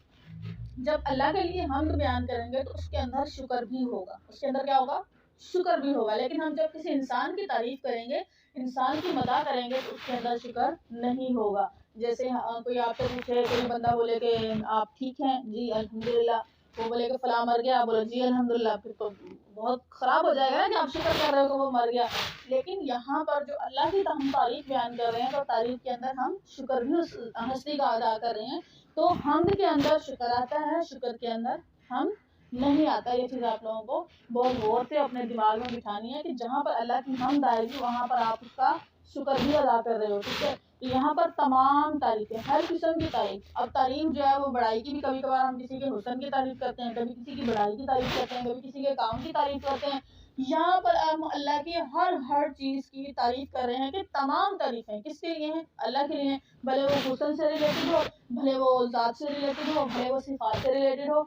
جب اللہ کے لیے حمد بیان کریں گے تو اس کے اندر شکر بھی ہوگا. اس کے اندر کیا ہوگا؟ شکر بھی ہوگا. لیکن ہم جب کسی انسان کی تعریف کریں گے، انسان کی مدح کریں گے، تو اس کے اندر شکر نہیں ہوگا. جیسے کوئی آپ سے پوچھے، کوئی بندہ بولے کہ آپ ٹھیک ہیں؟ جی الحمدللہ. وہ بولے کہ فلاں مر گیا، آپ بولے جی الحمدللہ. پھر تو بہت خراب ہو جائے گا نا کہ آپ شکر کر رہے ہو کہ وہ مر گیا. لیکن یہاں پر جو اللہ کی ہم تعریف بیان کر رہے ہیں، تو تعریف کے اندر ہم شکر بھی اس ہستی کا ادا کر رہے ہیں. تو حمد کے اندر شکر آتا ہے، شکر کے اندر حمد نہیں آتا. یہ چیز آپ لوگوں کو بہت غور سے اپنے دماغ میں بٹھانی ہے کہ جہاں پر اللہ کی حمد آئے گی وہاں پر آپ اس کا شکر بھی ادا کر رہے ہو. ٹھیک ہے. تو یہاں پر تمام تعریفیں، ہر قسم کی تعریف. اب تعریف جو ہے وہ بڑائی کی بھی، کبھی کبھار ہم کسی کے حسن کی تعریف کرتے ہیں، کبھی کسی کی بڑائی کی تعریف کرتے ہیں، کبھی کسی کے کام کی تعریف کرتے ہیں. یہاں پر ہم اللہ کی ہر چیز کی تعریف کر رہے ہیں کہ تمام تعریفیں کس کے لیے ہیں؟ اللہ کے لیے ہیں. بھلے وہ حسن سے ریلیٹڈ ہو، بھلے وہ ذات سے ریلیٹڈ ہو، بھلے وہ صفات سے ریلیٹڈ ہو،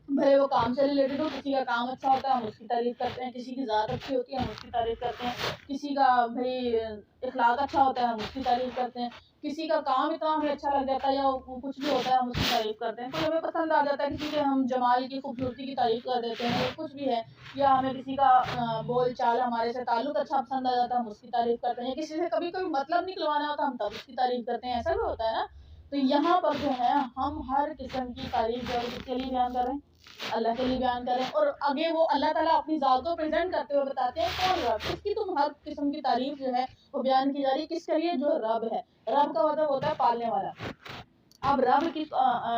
بھلے وہ کام سے ریلیٹڈ ہو. کسی کا کام اچھا ہوتا ہے ہم اس کی تعریف کرتے ہیں، کسی کی ذات اچھی ہوتی ہے ہم اس کی تعریف کرتے ہیں، کسی کا بھائی اخلاق اچھا ہوتا ہے ہم اس کی تعریف کرتے ہیں، کسی کا کام اتنا ہمیں اچھا لگ جاتا ہے یا کچھ بھی ہوتا ہے ہم اس کی تعریف کرتے ہیں. کوئی ہمیں پسند آ جاتا ہے، کسی کے ہم جمال کی خوبصورتی کی تعریف کر دیتے ہیں، کچھ بھی ہے. یا ہمیں کسی کا بول چال، ہمارے سے تعلق اچھا پسند آ جاتا ہے ہم اس کی تعریف کرتے ہیں. کسی سے کبھی کوئی مطلب نکلوانا ہوتا ہے ہم تب اس کی تعریف کرتے ہیں. ایسا بھی ہوتا ہے نا. تو یہاں پر جو ہے ہم ہر قسم کی تعریف جو ہے کس کے لیے بیان کر رہے ہیں؟ اللہ کے لیے بیان کریں. اور آگے وہ اللہ تعالیٰ اپنی ذات کو پریزنٹ کرتے ہوئے بتاتے ہیں کون رب، اس کی تم ہر قسم کی تعریف جو ہے وہ بیان کی جا رہی ہے. کس کے لیے؟ جو رب ہے. رب کا مطلب ہوتا ہے پالنے والا. اب رب کس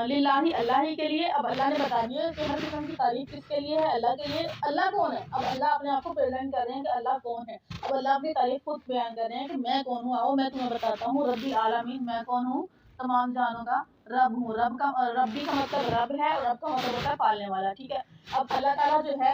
للہ اللہ ہی کے لیے. اب اللہ نے بتا دیا کہ ہر قسم کی تعریف کس کے لیے ہے؟ اللہ کے لیے. اللہ کون ہے؟ اب اللہ اپنے آپ کو پریزنٹ کر رہے ہیں کہ اللہ کون ہے. اب اللہ اپنی تعریف خود بیان کر رہے ہیں کہ میں کون ہوں. آؤ میں تمہیں بتاتا ہوں. رب العالمین، میں کون ہوں؟ تمام جہانوں کا رب ہوں. ربی کا مطلب رب ہے، اور رب کا مطلب ہوتا ہے پالنے والا. ٹھیک ہے. اب اللہ تعالیٰ جو ہے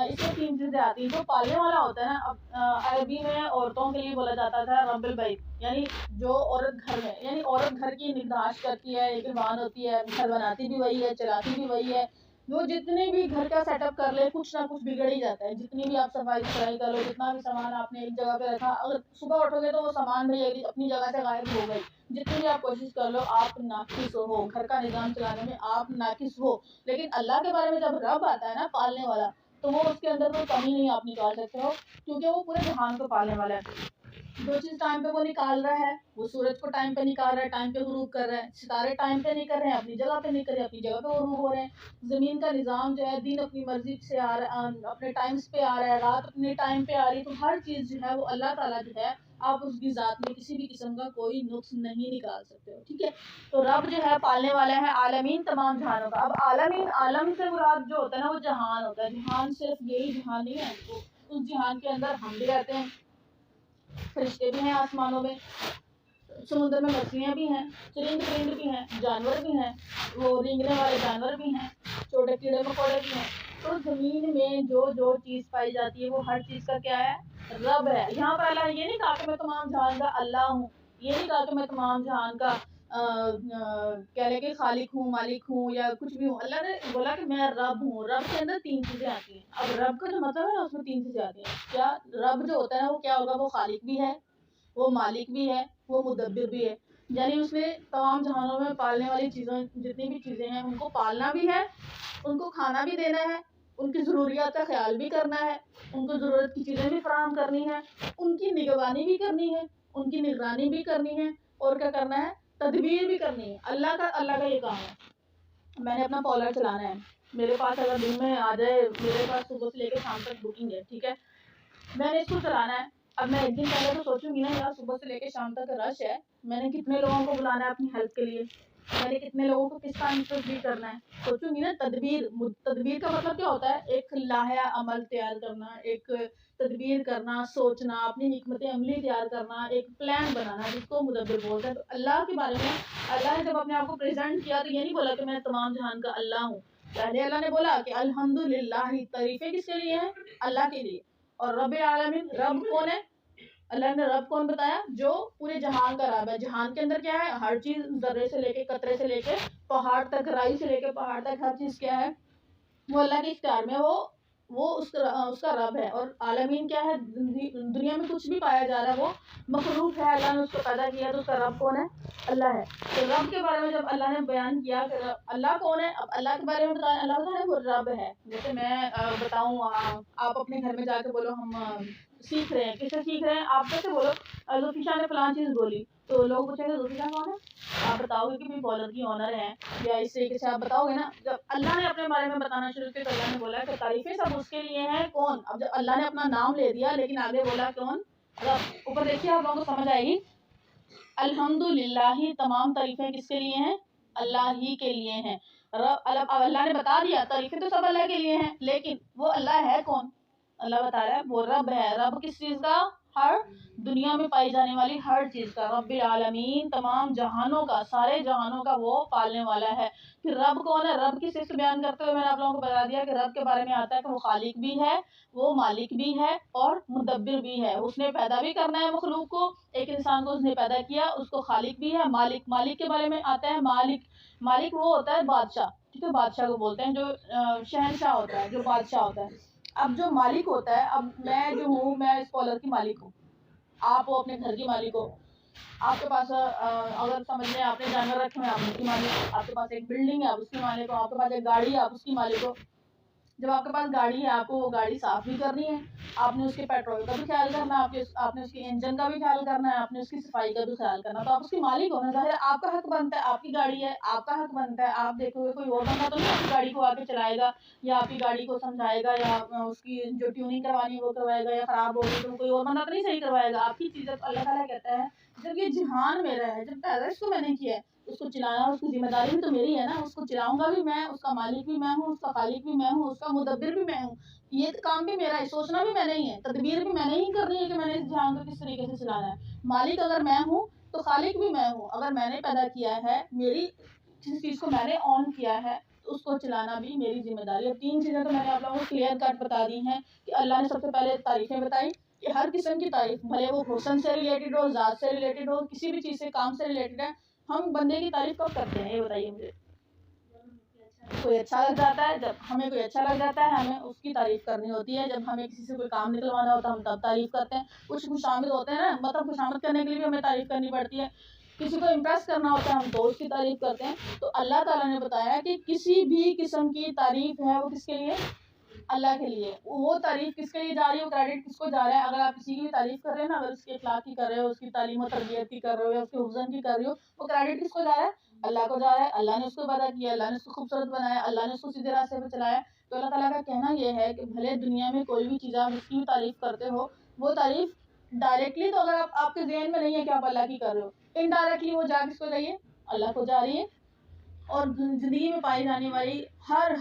اس میں 3 چیزیں آتی ہیں. جو پالنے والا ہوتا ہے نا، اب عربی میں عورتوں کے لیے بولا جاتا تھا رب البیت، یعنی جو عورت گھر میں، یعنی عورت گھر کی نگہداشت کرتی ہے، نگہبان ہوتی ہے، گھر بناتی بھی وہی ہے، چلاتی بھی وہی ہے. وہ جتنے بھی گھر کا سیٹ اپ کر لے کچھ نہ کچھ بگڑ ہی جاتا ہے. جتنی بھی آپ صفائی ستھرائی کر لو، جتنا بھی سامان آپ نے ایک جگہ پہ رکھا، اگر صبح اٹھو گے تو وہ سامان بھی اپنی جگہ سے غائب ہو گئی. جتنی بھی آپ کوشش کر لو آپ ناقص ہو، گھر کا نظام چلانے میں آپ ناقص ہو. لیکن اللہ کے بارے میں جب رب آتا ہے نا پالنے والا، تو وہ اس کے اندر کوئی کمی نہیں آپ نکال سکتے ہو، کیونکہ وہ پورے جہان کو پالنے والا ہے. جو چیز ٹائم پہ وہ نکال رہا ہے، وہ سورج کو ٹائم پہ نکال رہا ہے، ٹائم پہ غروب کر رہا ہے. ستارے ٹائم پہ نہیں کر رہے ہیں، اپنی جگہ پہ نہیں کر رہے، اپنی جگہ پہ غروب ہو رہے ہیں. زمین کا نظام جو ہے دن اپنی مرضی سے آ رہا ہے، اپنے ٹائمز پہ آ رہا ہے، رات اپنے ٹائم پہ آ رہی ہے. تو ہر چیز جو ہے وہ اللہ تعالیٰ جو ہے آپ اس کی ذات میں کسی بھی قسم کا کوئی نقص نہیں نکال سکتے ہو. ٹھیک ہے. تو رب جو ہے پالنے والا ہے، عالمین تمام جہانوں کا. اب عالمین، عالم سے مراد جو ہوتا ہے نا وہ جہان ہوتا ہے. جہان صرف یہی جہان نہیں ہے، تو اس جہان کے اندر ہم بھی رہتے ہیں، فرشتے بھی ہیں آسمانوں میں، سمندر میں مچھلیاں بھی ہیں، چرند پرند بھی ہیں، جانور بھی ہیں، وہ رینگنے والے جانور بھی ہیں، چھوٹے کیڑے مکوڑے بھی ہیں. تو زمین میں جو چیز پائی جاتی ہے وہ ہر چیز کا کیا ہے؟ رب ہے. یہاں پر اللہ یہ نہیں کہا کہ میں تمام جہان کا اللہ ہوں، یہ نہیں کہا کہ میں تمام جہان کا کہہ لیں کہ خالق ہوں، مالک ہوں، یا کچھ بھی ہوں. اللہ نے بولا کہ میں رب ہوں. رب کے اندر 3 چیزیں آتی ہیں. اب رب کا جو مطلب ہے نا اس میں 3 چیزیں آتی ہیں. کیا رب جو ہوتا ہے نا وہ کیا ہوگا؟ وہ خالق بھی ہے، وہ مالک بھی ہے، وہ مدبر بھی ہے. یعنی اس نے تمام جہانوں میں پالنے والی چیزیں جتنی بھی چیزیں ہیں ان کو پالنا بھی ہے، ان کو کھانا بھی دینا ہے، ان کی ضروریات کا خیال بھی کرنا ہے، ان کو ضرورت کی چیزیں بھی فراہم کرنی ہے، ان کی نگرانی بھی کرنی ہے، ان کی نگرانی بھی کرنی ہے، اور کیا کرنا ہے، تدبیر بھی کرنی ہے۔ اللہ کا یہ کام ہے۔ میں نے اپنا پارلر چلانا ہے، میرے پاس اگر دن میں آ جائے، میرے پاس صبح سے لے کے شام تک بکنگ ہے، ٹھیک ہے، میں نے اس کو چلانا ہے۔ اب میں ایک دن پہلے تو سوچوں گی نا یار صبح سے لے کے شام تک رش ہے، میں نے کتنے لوگوں کو بلانا ہے اپنی ہیلپ کے لیے، میں نے کتنے لوگوں کو کس ٹائم تصدیق کرنا ہے، سوچوں گی نا۔ تدبیر کا مطلب کیا ہوتا ہے؟ ایک لاہیا عمل تیار کرنا، ایک تدبیر کرنا، سوچنا، اپنی حکمت عملی تیار کرنا، ایک پلان بنانا، جس کو مدبر بولتے ہیں۔ تو اللہ کے بارے میں اللہ نے جب اپنے آپ کو پریزنٹ کیا تو یہ نہیں بولا کہ میں تمام جہان کا اللہ ہوں، پہلے اللہ نے بولا کہ الحمدللہ، تعریفیں کس کے لیے ہیں؟ اللہ کے لیے۔ اور رب العالمین، رب کون ہے؟ اللہ نے رب کون بتایا؟ جو پورے جہان کا رب ہے۔ جہان کے اندر کیا ہے؟ ہر چیز، ذرے سے لے کے قطرے سے لے کے پہاڑ تک، رائی سے لے کے پہاڑ تک، ہر چیز کیا ہے؟ وہ اللہ کے اختیار میں، وہ اس کا رب ہے۔ اور عالمین کیا ہے؟ دنیا میں کچھ بھی پایا جا رہا ہے وہ مخلوق ہے، اللہ نے اس کو پیدا کیا، تو اس کا رب کون ہے؟ اللہ ہے۔ تو رب کے بارے میں جب اللہ نے بیان کیا کہ اللہ کون ہے، اب اللہ کے بارے میں بتایا، اللہ بتا ہے وہ رب ہے۔ جیسے میں بتاؤں، آپ اپنے گھر میں جا کے بولو ہم سیکھ رہے ہیں، کس سے سیکھ رہے ہیں؟ آپ کیسے بولو زلفی نے فلاں چیز بولی، تو لوگ پوچھیں گے زلفی کون ہے؟ آپ بتاؤ گے کہ بھی پارلر کی آنر ہے، یا اس طریقے سے آپ بتاؤ گے نا۔ جب اللہ نے اپنے بارے میں بتانا شروع کیا تو اللہ نے بولا کہ تعریفیں سب اس کے لیے ہیں، کون؟ اب جب اللہ نے اپنا نام لے دیا لیکن آگے بولا کون؟ رب۔ اوپر دیکھیے آپ لوگوں کو سمجھ آئے گی، الحمدللہ، تمام تعریفیں کس کے لیے ہیں؟ اللہ ہی کے لیے ہیں۔ اب اللہ نے بتا دیا تعریفیں تو سب اللہ کے لیے ہیں، لیکن وہ اللہ ہے کون؟ اللہ بتا رہا ہے وہ رب ہے۔ رب کس چیز کا؟ ہر دنیا میں پائی جانے والی ہر چیز کا، رب العالمین، تمام جہانوں کا، سارے جہانوں کا وہ پالنے والا ہے۔ پھر رب کون ہے؟ رب کی صفت بیان کرتے ہوئے میں نے آپ لوگوں کو بتا دیا کہ رب کے بارے میں آتا ہے کہ وہ خالق بھی ہے، وہ مالک بھی ہے، اور مدبر بھی ہے۔ اس نے پیدا بھی کرنا ہے مخلوق کو، ایک انسان کو اس نے پیدا کیا، اس کو خالق بھی ہے، مالک کے بارے میں آتا ہے۔ مالک وہ ہوتا ہے بادشاہ، ٹھیک ہے، بادشاہ کو بولتے ہیں، جو شہنشاہ ہوتا ہے، جو بادشاہ ہوتا ہے۔ اب جو مالک ہوتا ہے، اب میں جو ہوں، میں اس پارلر کی مالک ہوں، آپ ہو اپنے گھر کی مالک ہو، آپ کے پاس اگر سمجھ لیں آپ نے جانور رکھے ہیں، آپ اس کی مالک ہو، آپ کے پاس ایک بلڈنگ ہے، آپ اس کی مالک ہو، آپ کے پاس ایک گاڑی ہے، آپ اس کی مالک ہو۔ جب آپ کے پاس گاڑی ہے، آپ کو وہ گاڑی صاف بھی کرنی ہے، آپ نے اس کے پیٹرول کا بھی خیال کرنا ہے، آپ نے اس کے انجن کا بھی خیال کرنا ہے، آپ نے اس کی صفائی کا بھی خیال کرنا ہے، تو آپ اس کی مالک ہو نا، ظاہر ہے آپ کا حق بنتا ہے، آپ کی گاڑی ہے، آپ کا حق بنتا ہے، آپ دیکھو گے کوئی اور بندہ تو نہیں آپ کی گاڑی کو آ کے چلائے گا، یا آپ کی گاڑی کو سمجھائے گا، یا اس کی جو ٹیوننگ کروانی ہے وہ کروائے گا، یا خراب ہوگی تو کوئی اور بندہ تو نہیں صحیح کروائے گا، آپ کی چیزیں۔ تو اللہ تعالیٰ کہتا ہے جب یہ جہان میرا ہے، جب پیدا اس کو میں نے کیا ہے، اس کو چلانا، اس کی ذمہ داری بھی تو میری ہے نا، اس کو چلاؤں گا بھی میں، اس کا مالک بھی میں ہوں، اس کا خالق بھی میں ہوں، اس کا مدبر بھی میں ہوں، یہ کام بھی میرا ہے، سوچنا بھی میں نے ہی ہے، تدبیر بھی میں نے ہی کرنی ہے کہ میں نے اس جہان کو کس طریقے سے چلانا ہے۔ مالک اگر میں ہوں تو خالق بھی میں ہوں، اگر میں نے پیدا کیا ہے، میری جس چیز کو میں نے آن کیا ہے تو اس کو چلانا بھی میری ذمہ داری ہے۔ اور 3 چیزیں تو میں نے آپ لوگوں کو کلیئر کٹ بتا دی ہیں کہ اللہ نے سب سے پہلے تعریفیں بتائی کہ ہر قسم کی تعریف، بھلے وہ حسن سے ریلیٹڈ ہو، ذات سے ریلیٹڈ ہو، کسی بھی چیز سے، کام سے ریلیٹڈ ہے۔ ہم بندے کی تعریف کب کرتے ہیں یہ بتائیے مجھے؟ کوئی اچھا لگ جاتا ہے، جب ہمیں کوئی اچھا لگ جاتا ہے ہمیں اس کی تعریف کرنی ہوتی ہے، جب ہمیں کسی سے کوئی کام نکلوانا ہوتا ہے ہم تب تعریف کرتے ہیں۔ کچھ خوشامد ہوتے ہیں نا، مطلب خوشامد کرنے کے لیے بھی ہمیں تعریف کرنی پڑتی ہے، کسی کو امپریس کرنا ہوتا ہے ہم تو اس کی تعریف کرتے ہیں۔ تو اللہ تعالیٰ نے بتایا کہ کسی بھی قسم کی تعریف ہے وہ کس کے لیے؟ اللہ کے لیے۔ وہ تعریف کس کے لیے جا رہی ہے، وہ کریڈٹ کس کو جا رہا ہے؟ اگر آپ کسی کی بھی تعریف کر رہے ہیں نا، اگر اس کے اخلاق کی کر رہے ہو، اس کی تعلیم و تربیت کی کر رہے ہو، یا اس کے حسن کی کر رہے ہو، وہ کریڈٹ کس کو جا رہا ہے؟ اللہ کو جا رہا ہے۔ اللہ نے اس کو پیدا کیا، اللہ نے اس کو خوبصورت بنایا، اللہ نے اس کو سیدھے راستے پہ چلایا۔ تو اللہ تعالیٰ کا کہنا یہ ہے کہ بھلے دنیا میں کوئی بھی چیز آپ اس کی بھی تعریف کرتے ہو، وہ تعریف ڈائریکٹلی تو اگر آپ کے ذہن میں نہیں ہے کہ آپ اللہ کی کر رہے ہو، انڈائریکٹلی وہ جا کس کو رہی ہے؟ اللہ کو جا رہی ہے۔ اور زندگی میں پائی جانے والی ہر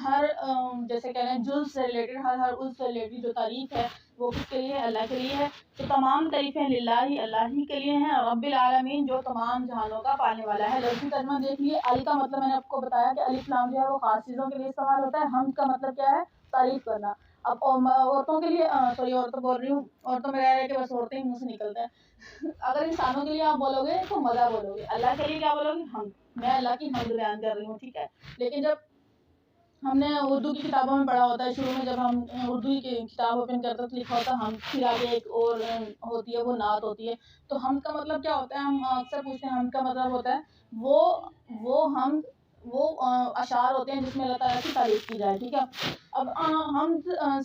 جیسے کہہ رہے ہیں جز سے ریلیٹڈ، ہر عضو سے ریلیٹڈ جو تعریف ہے وہ کس کے لیے؟ اللہ کے لیے ہے۔ تو تمام تعریفیں للہ ہی، اللہ ہی کے لیے ہیں، رب العالمین، جو تمام جہانوں کا پالنے والا ہے۔ لفظی ترجمہ دیکھ لیے، ال کا مطلب میں نے آپ کو بتایا کہ الف لام جو ہے وہ خاص چیزوں کے لیے استعمال ہوتا ہے، حمد کا مطلب کیا ہے؟ تعریف کرنا۔ اب عورتوں کے لیے، سوری عورتوں بول رہی ہوں، عورتوں میں رہ رہے کہ بس عورتیں ہی منہ سے نکلتا ہے۔ اگر انسانوں کے لیے آپ بولو گے تو مزہ بولو گے، اللہ کے لیے کیا بولو گے؟ حمد۔ میں اللہ کی حمد بیان کر رہی ہوں، ٹھیک ہے۔ لیکن جب ہم نے اردو کی کتابوں میں پڑھا ہوتا ہے، شروع میں جب ہم اردو کی کتاب اوپن کرتے ہیں تو لکھا ہوتا ہے ہم، پھر آگے ایک اور ہوتی ہے وہ نعت ہوتی ہے. تو ہم کا مطلب کیا ہوتا ہے؟ ہم اکثر پوچھتے ہیں ہم کا مطلب ہوتا ہے وہ ہم وہ اشعار ہوتے ہیں جس میں اللہ تعالیٰ کی تعریف کی جائے. ٹھیک ہے. اب ہم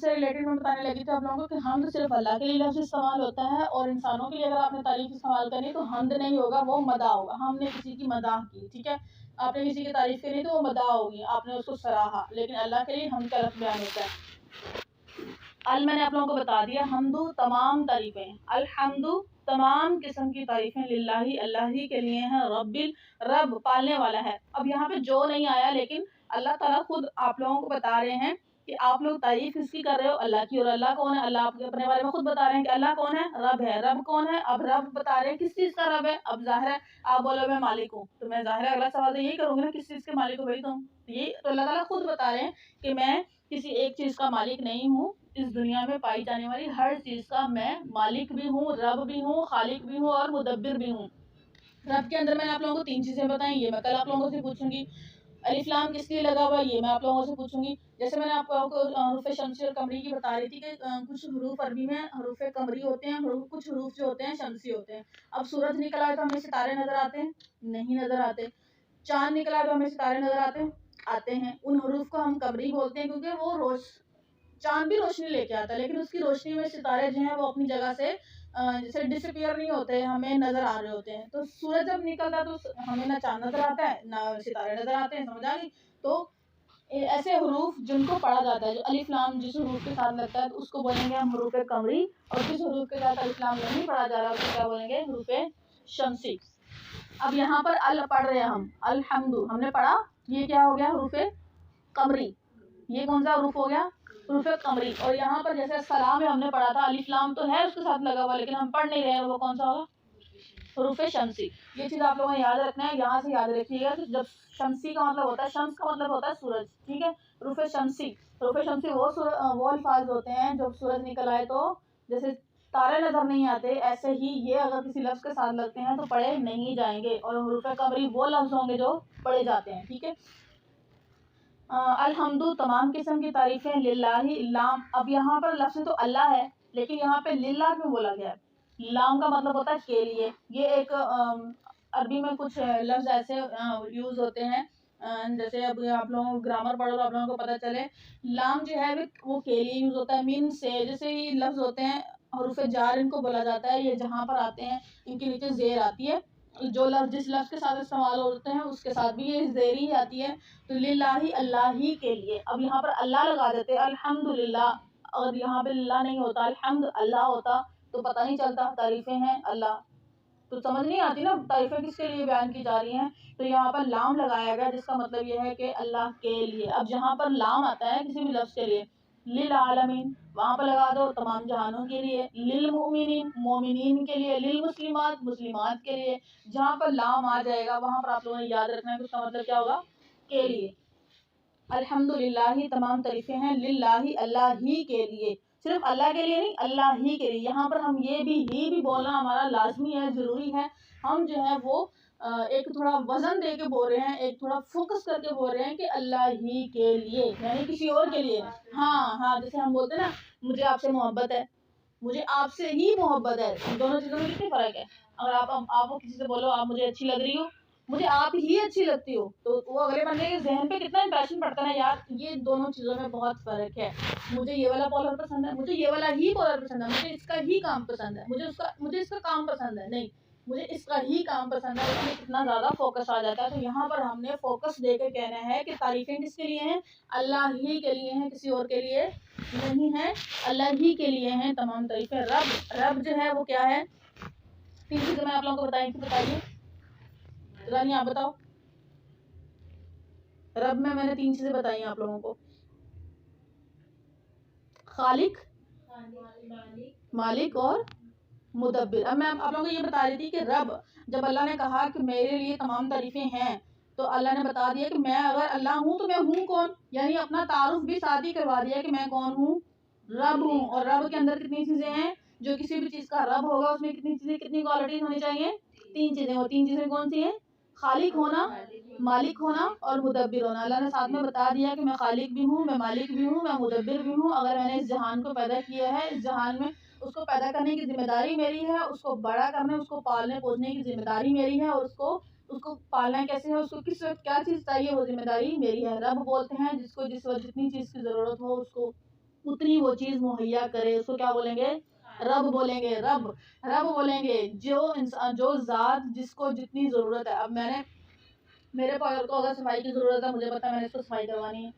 سے ریلیٹڈ میں بتانے لگی تھی آپ لوگوں کو کہ حمد صرف اللہ کے لیے لفظ استعمال ہوتا ہے، اور انسانوں کے لیے اگر آپ نے تعریف استعمال کرنی تو حمد نہیں ہوگا، وہ مدح ہوگا. ہم نے کسی کی مداح کی، ٹھیک ہے، آپ نے کسی کی تعریف کرنی تو وہ مداح ہوگی، آپ نے اس کو سراہا. لیکن اللہ کے لیے حمد کا لفظ بیان ہوتا ہے. میں نے آپ لوگوں کو بتا دیا حمدو تمام تعریفیں، الحمدو تمام قسم کی تعریفیں للہ اللہ ہی کے لیے ہیں، رب پالنے والا ہے. اب یہاں پہ جو نہیں آیا، لیکن اللہ تعالیٰ خود آپ لوگوں کو بتا رہے ہیں کہ آپ لوگ تعریف کس کی کر رہے ہو؟ اللہ کی. اور اللہ کون ہے؟ اللہ آپ اپنے بارے میں خود بتا رہے ہیں کہ اللہ کون ہے؟ رب ہے. رب کون ہے؟ اب رب بتا رہے ہیں کس چیز کا رب ہے. اب ظاہر ہے آپ بولو میں مالک ہوں، تو میں ظاہر ہے اگلا سوال تو یہی کروں گی نا، کس چیز کے مالک ہو بھائی تم؟ یہ تو اللہ تعالیٰ خود بتا رہے ہیں کہ میں کسی ایک چیز کا مالک نہیں ہوں، اس دنیا میں پائی جانے والی ہر چیز کا میں مالک بھی ہوں، رب بھی ہوں، خالق بھی ہوں، اور مدبر بھی ہوں. رب کے اندر میں نے آپ لوگوں کو 3 چیزیں بتائیں، یہ میں کل آپ لوگوں سے پوچھوں گی. الف لام کس لیے لگا ہوا ہے یہ میں آپ لوگوں سے پوچھوں گی. جیسے میں نے آپ لوگوں کو حروف شمسی اور قمری کی بتا رہی تھی کہ کچھ حروف عربی میں حروف قمری ہوتے ہیں، کچھ حروف جو ہوتے ہیں شمسی ہوتے ہیں. اب سورج نکلا ہے تو ہمیں ستارے نظر آتے ہیں؟ نہیں نظر آتے. چاند نکلا ہے تو ہمیں ستارے نظر آتے ہیں. ان حروف کو ہم قمری بولتے ہیں کیونکہ وہ چاند بھی روشنی لے کے آتا ہے، لیکن اس کی روشنی میں ستارے جو ہیں وہ اپنی جگہ سے جیسے ڈسپیئر نہیں ہوتے، ہمیں نظر آ رہے ہوتے ہیں. تو سورج جب نکلتا ہے تو ہمیں نہ چاند نظر آتا ہے نہ ستارے نظر آتے ہیں. سمجھ آ گئی؟ تو ایسے حروف جن کو پڑھا جاتا ہے، جو الف لام جس حروف کے ساتھ لگتا ہے تو اس کو بولیں گے ہم حروف قمری، اور جس حروف کے ساتھ الف لام نہیں پڑھا جا رہا اس کو کیا بولیں گے؟ حروف شمسی. اب یہاں پر پڑھ رہے ہیں ہم الحمد، ہم نے پڑھا یہ کیا ہو گیا؟ حروف قمری. یہ کون سا حروف ہو گیا؟ حروف قمری. اور یہاں پر جیسے سلام ہے ہم نے پڑھا تھا الف لام تو ہے اس کے ساتھ لگا ہوا، لیکن ہم پڑھ نہیں رہے ہیں، وہ کون سا ہوگا؟ حروف شمسی. یہ چیز آپ لوگوں نے یاد رکھنا ہے، یہاں سے یاد رکھیے گا کہ جب شمسی کا مطلب ہوتا ہے، شمس کا مطلب ہوتا ہے سورج. ٹھیک ہے. حروف شمسی وہ الفاظ ہوتے ہیں جب سورج نکل آئے تو جیسے تارے نظر نہیں آتے، ایسے ہی یہ اگر کسی لفظ کے ساتھ لگتے ہیں تو پڑھے نہیں جائیں گے. اور حروف قمری وہ لفظ ہوں گے جو پڑھے جاتے ہیں. ٹھیک ہے. الحمد تمام قسم کی تعریفیں للہ لام. اب یہاں پر لفظ تو اللہ ہے، لیکن یہاں پہ للہ کیوں بولا گیا ہے؟ لام کا مطلب ہوتا ہے کے لیے. یہ ایک عربی میں کچھ لفظ ایسے یوز ہوتے ہیں، جیسے اب آپ لوگوں کو گرامر پڑھو تو آپ لوگوں کو پتہ چلے لام جو ہے وہ کے لیے یوز ہوتا ہے. مین سے جیسے یہ لفظ ہوتے ہیں حروف جار ان کو بولا جاتا ہے. یہ جہاں پر آتے ہیں ان کے نیچے زیر آتی ہے، جو لفظ جس لفظ کے ساتھ استعمال ہوتے ہیں اس کے ساتھ بھی یہ زیر ہی آتی ہے. تو للہ اللہ ہی کے لیے. اب یہاں پر اللہ لگا دیتے الحمدللہ. اگر یہاں پہ للہ نہیں ہوتا، الحمد اللہ ہوتا تو پتہ نہیں چلتا تعریفیں ہیں اللہ، تو سمجھ نہیں آتی نا تعریفیں کس کے لیے بیان کی جا رہی ہیں. تو یہاں پر لام لگایا گیا جس کا مطلب یہ ہے کہ اللہ کے لیے. اب جہاں پر لام آتا ہے کسی بھی لفظ کے لیے، للعالمین وہاں پر لگا دو تمام جہانوں کے لیے، للمؤمنین مومنین کے لیے، للمسلمات مسلمات کے لیے. جہاں پر لام آ جائے گا وہاں پر آپ لوگوں نے یاد رکھنا ہے کہ اس کا مطلب کیا ہوگا؟ کے لیے. الحمدللہ تمام تعریفیں ہیں للہ اللہ ہی کے لیے. صرف اللہ کے لیے نہیں، اللہ ہی کے لیے. یہاں پر ہم یہ بھی بولنا ہمارا لازمی ہے، ضروری ہے. ہم جو ہے وہ ایک تھوڑا وزن دے کے بول رہے ہیں، ایک تھوڑا فوکس کر کے بول رہے ہیں کہ اللہ ہی کے لیے، یعنی کسی اور کے لیے. ہاں جیسے ہم بولتے ہیں نا مجھے آپ سے محبت ہے، مجھے آپ سے ہی محبت ہے. ان دونوں چیزوں میں کتنی فرق ہے؟ اگر آپ کسی سے بولو آپ مجھے اچھی لگ رہی ہو، مجھے آپ ہی اچھی لگتی ہو، تو وہ اگلے بندے کے ذہن پہ کتنا امپریشن پڑتا ہے یار. یہ دونوں چیزوں میں بہت فرق ہے. مجھے یہ والا پولر پسند ہے، مجھے یہ والا ہی پولر پسند ہے، مجھے اس کا ہی کام پسند ہے، مجھے اس کا کام پسند ہے، نہیں مجھے اس کا ہی کام پسند ہے. اس میں کتنا زیادہ فوکس آ جاتا ہے. تو یہاں پر ہم نے فوکس دے کے کہنا ہے کہ تعریفیں کس کے لیے ہیں؟ اللہ ہی کے لیے ہیں، کسی اور کے لیے نہیں ہے، اللہ ہی کے لیے ہیں تمام تعریفیں. رب جو ہے وہ کیا ہے؟ 3 چیزیں میں آپ لوگوں کو بتائیے. رانی آپ بتاؤ. رب میں نے 3 چیزیں بتائی ہیں آپ لوگوں کو. خالق، مالک اور مدبر. اب میں آپ لوگوں کو یہ بتا رہی تھی کہ رب جب اللہ نے کہا کہ میرے لیے تمام تعریفیں ہیں تو اللہ نے بتا دیا کہ میں اگر اللہ ہوں تو میں ہوں کون، یعنی اپنا تعارف بھی ساتھ ہی کروا دیا کہ میں کون ہوں؟ رب ہوں. اور رب کے اندر کتنی چیزیں ہیں؟ جو کسی بھی چیز کا رب ہوگا اس میں کتنی کوالٹیز ہونی چاہیے؟ 3 چیزیں. وہ 3 چیزیں کون سی ہیں؟ خالق ہونا، مالک ہونا اور مدبر ہونا. اللہ نے ساتھ میں بتا دیا کہ میں خالق بھی ہوں، میں مالک بھی ہوں، میں مدبر بھی ہوں. اگر میں نے اس جہان کو پیدا کیا ہے، اس جہان میں اس کو پیدا کرنے کی ذمہ داری میری ہے، اس کو بڑا کرنے، اس کو پالنے پوسنے کی ذمہ داری میری ہے، اور اس کو پالنا کیسے ہے، اس کو کس وقت کیا چیز چاہیے، وہ ذمہ داری میری ہے. رب بولتے ہیں جس کو جس وقت جتنی چیز کی ضرورت ہو اس کو اتنی وہ چیز مہیا کرے، اس کو کیا بولیں گے؟ رب بولیں گے. رب بولیں گے جو انسان، جو ذات جس کو جتنی ضرورت ہے. اب میں نے، میرے پیر کو اگر صفائی کی ضرورت ہے، مجھے پتا میں نے اس کو صفائی کروانی ہے.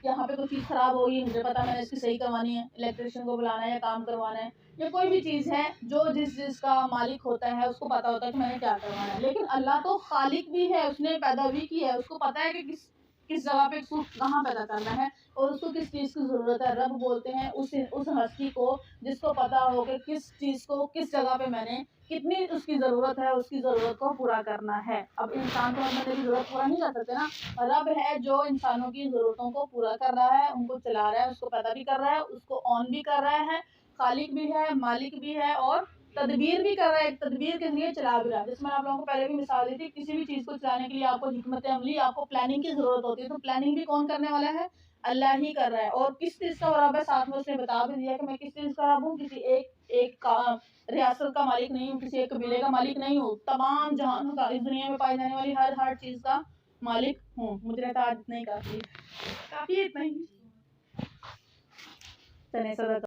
یہاں پہ کوئی چیز خراب ہوگی، مجھے پتا میں نے اس کی صحیح کروانی ہے، الیکٹریشین کو بلانا ہے یا کام کروانا ہے، یا کوئی بھی چیز ہے جو جس کا مالک ہوتا ہے اس کو پتا ہوتا ہے کہ میں نے کیا کروانا ہے. لیکن اللہ تو خالق بھی ہے، اس نے پیدا بھی کی ہے، اس کو پتا ہے کہ کس جگہ پہ اس کو کہاں پیدا کرنا ہے اور اس کو کس چیز کی ضرورت ہے. رب بولتے ہیں اس ہستی کو جس کو پتا ہو کہ کس چیز کو کس جگہ پہ میں نے کتنی اس کی ضرورت ہے، اس کی ضرورت کو پورا کرنا ہے. اب انسان تو بندے کی ضرورت پورا نہیں کر سکتے نا. رب ہے جو انسانوں کی ضرورتوں کو پورا کر رہا ہے، ان کو چلا رہا ہے، اس کو پیدا بھی کر رہا ہے، اس کو آن بھی کر رہا ہے، خالق بھی ہے، مالک بھی ہے اور تدبیر بھی کر رہا ہے. ایک تدبیر کے ذریعے چلا بھی رہا ہے. جس میں آپ لوگوں کو پہلے بھی مثال دی تھی، کسی بھی چیز کو چلانے کے لیے آپ کو حکمت عملی، آپ کو پلاننگ کی ضرورت ہوتی ہے. تو پلاننگ بھی کون کرنے والا ہے؟ اللہ ہی کر رہا ہے. اور کس چیز کا رب ہے، ساتھ میں اس نے بتا بھی دیا کہ میں کس چیز کا رب ہوں. کسی ایک ریاست کا مالک نہیں ہوں، کسی ایک قبیلے کا مالک نہیں ہوں، تمام جہانوں کا، اس دنیا میں پائی جانے والی ہر چیز کا مالک ہوں. مجھے لگتا ہے آج اتنا ہی کافی ہے، اتنا ہی. چلیں صدق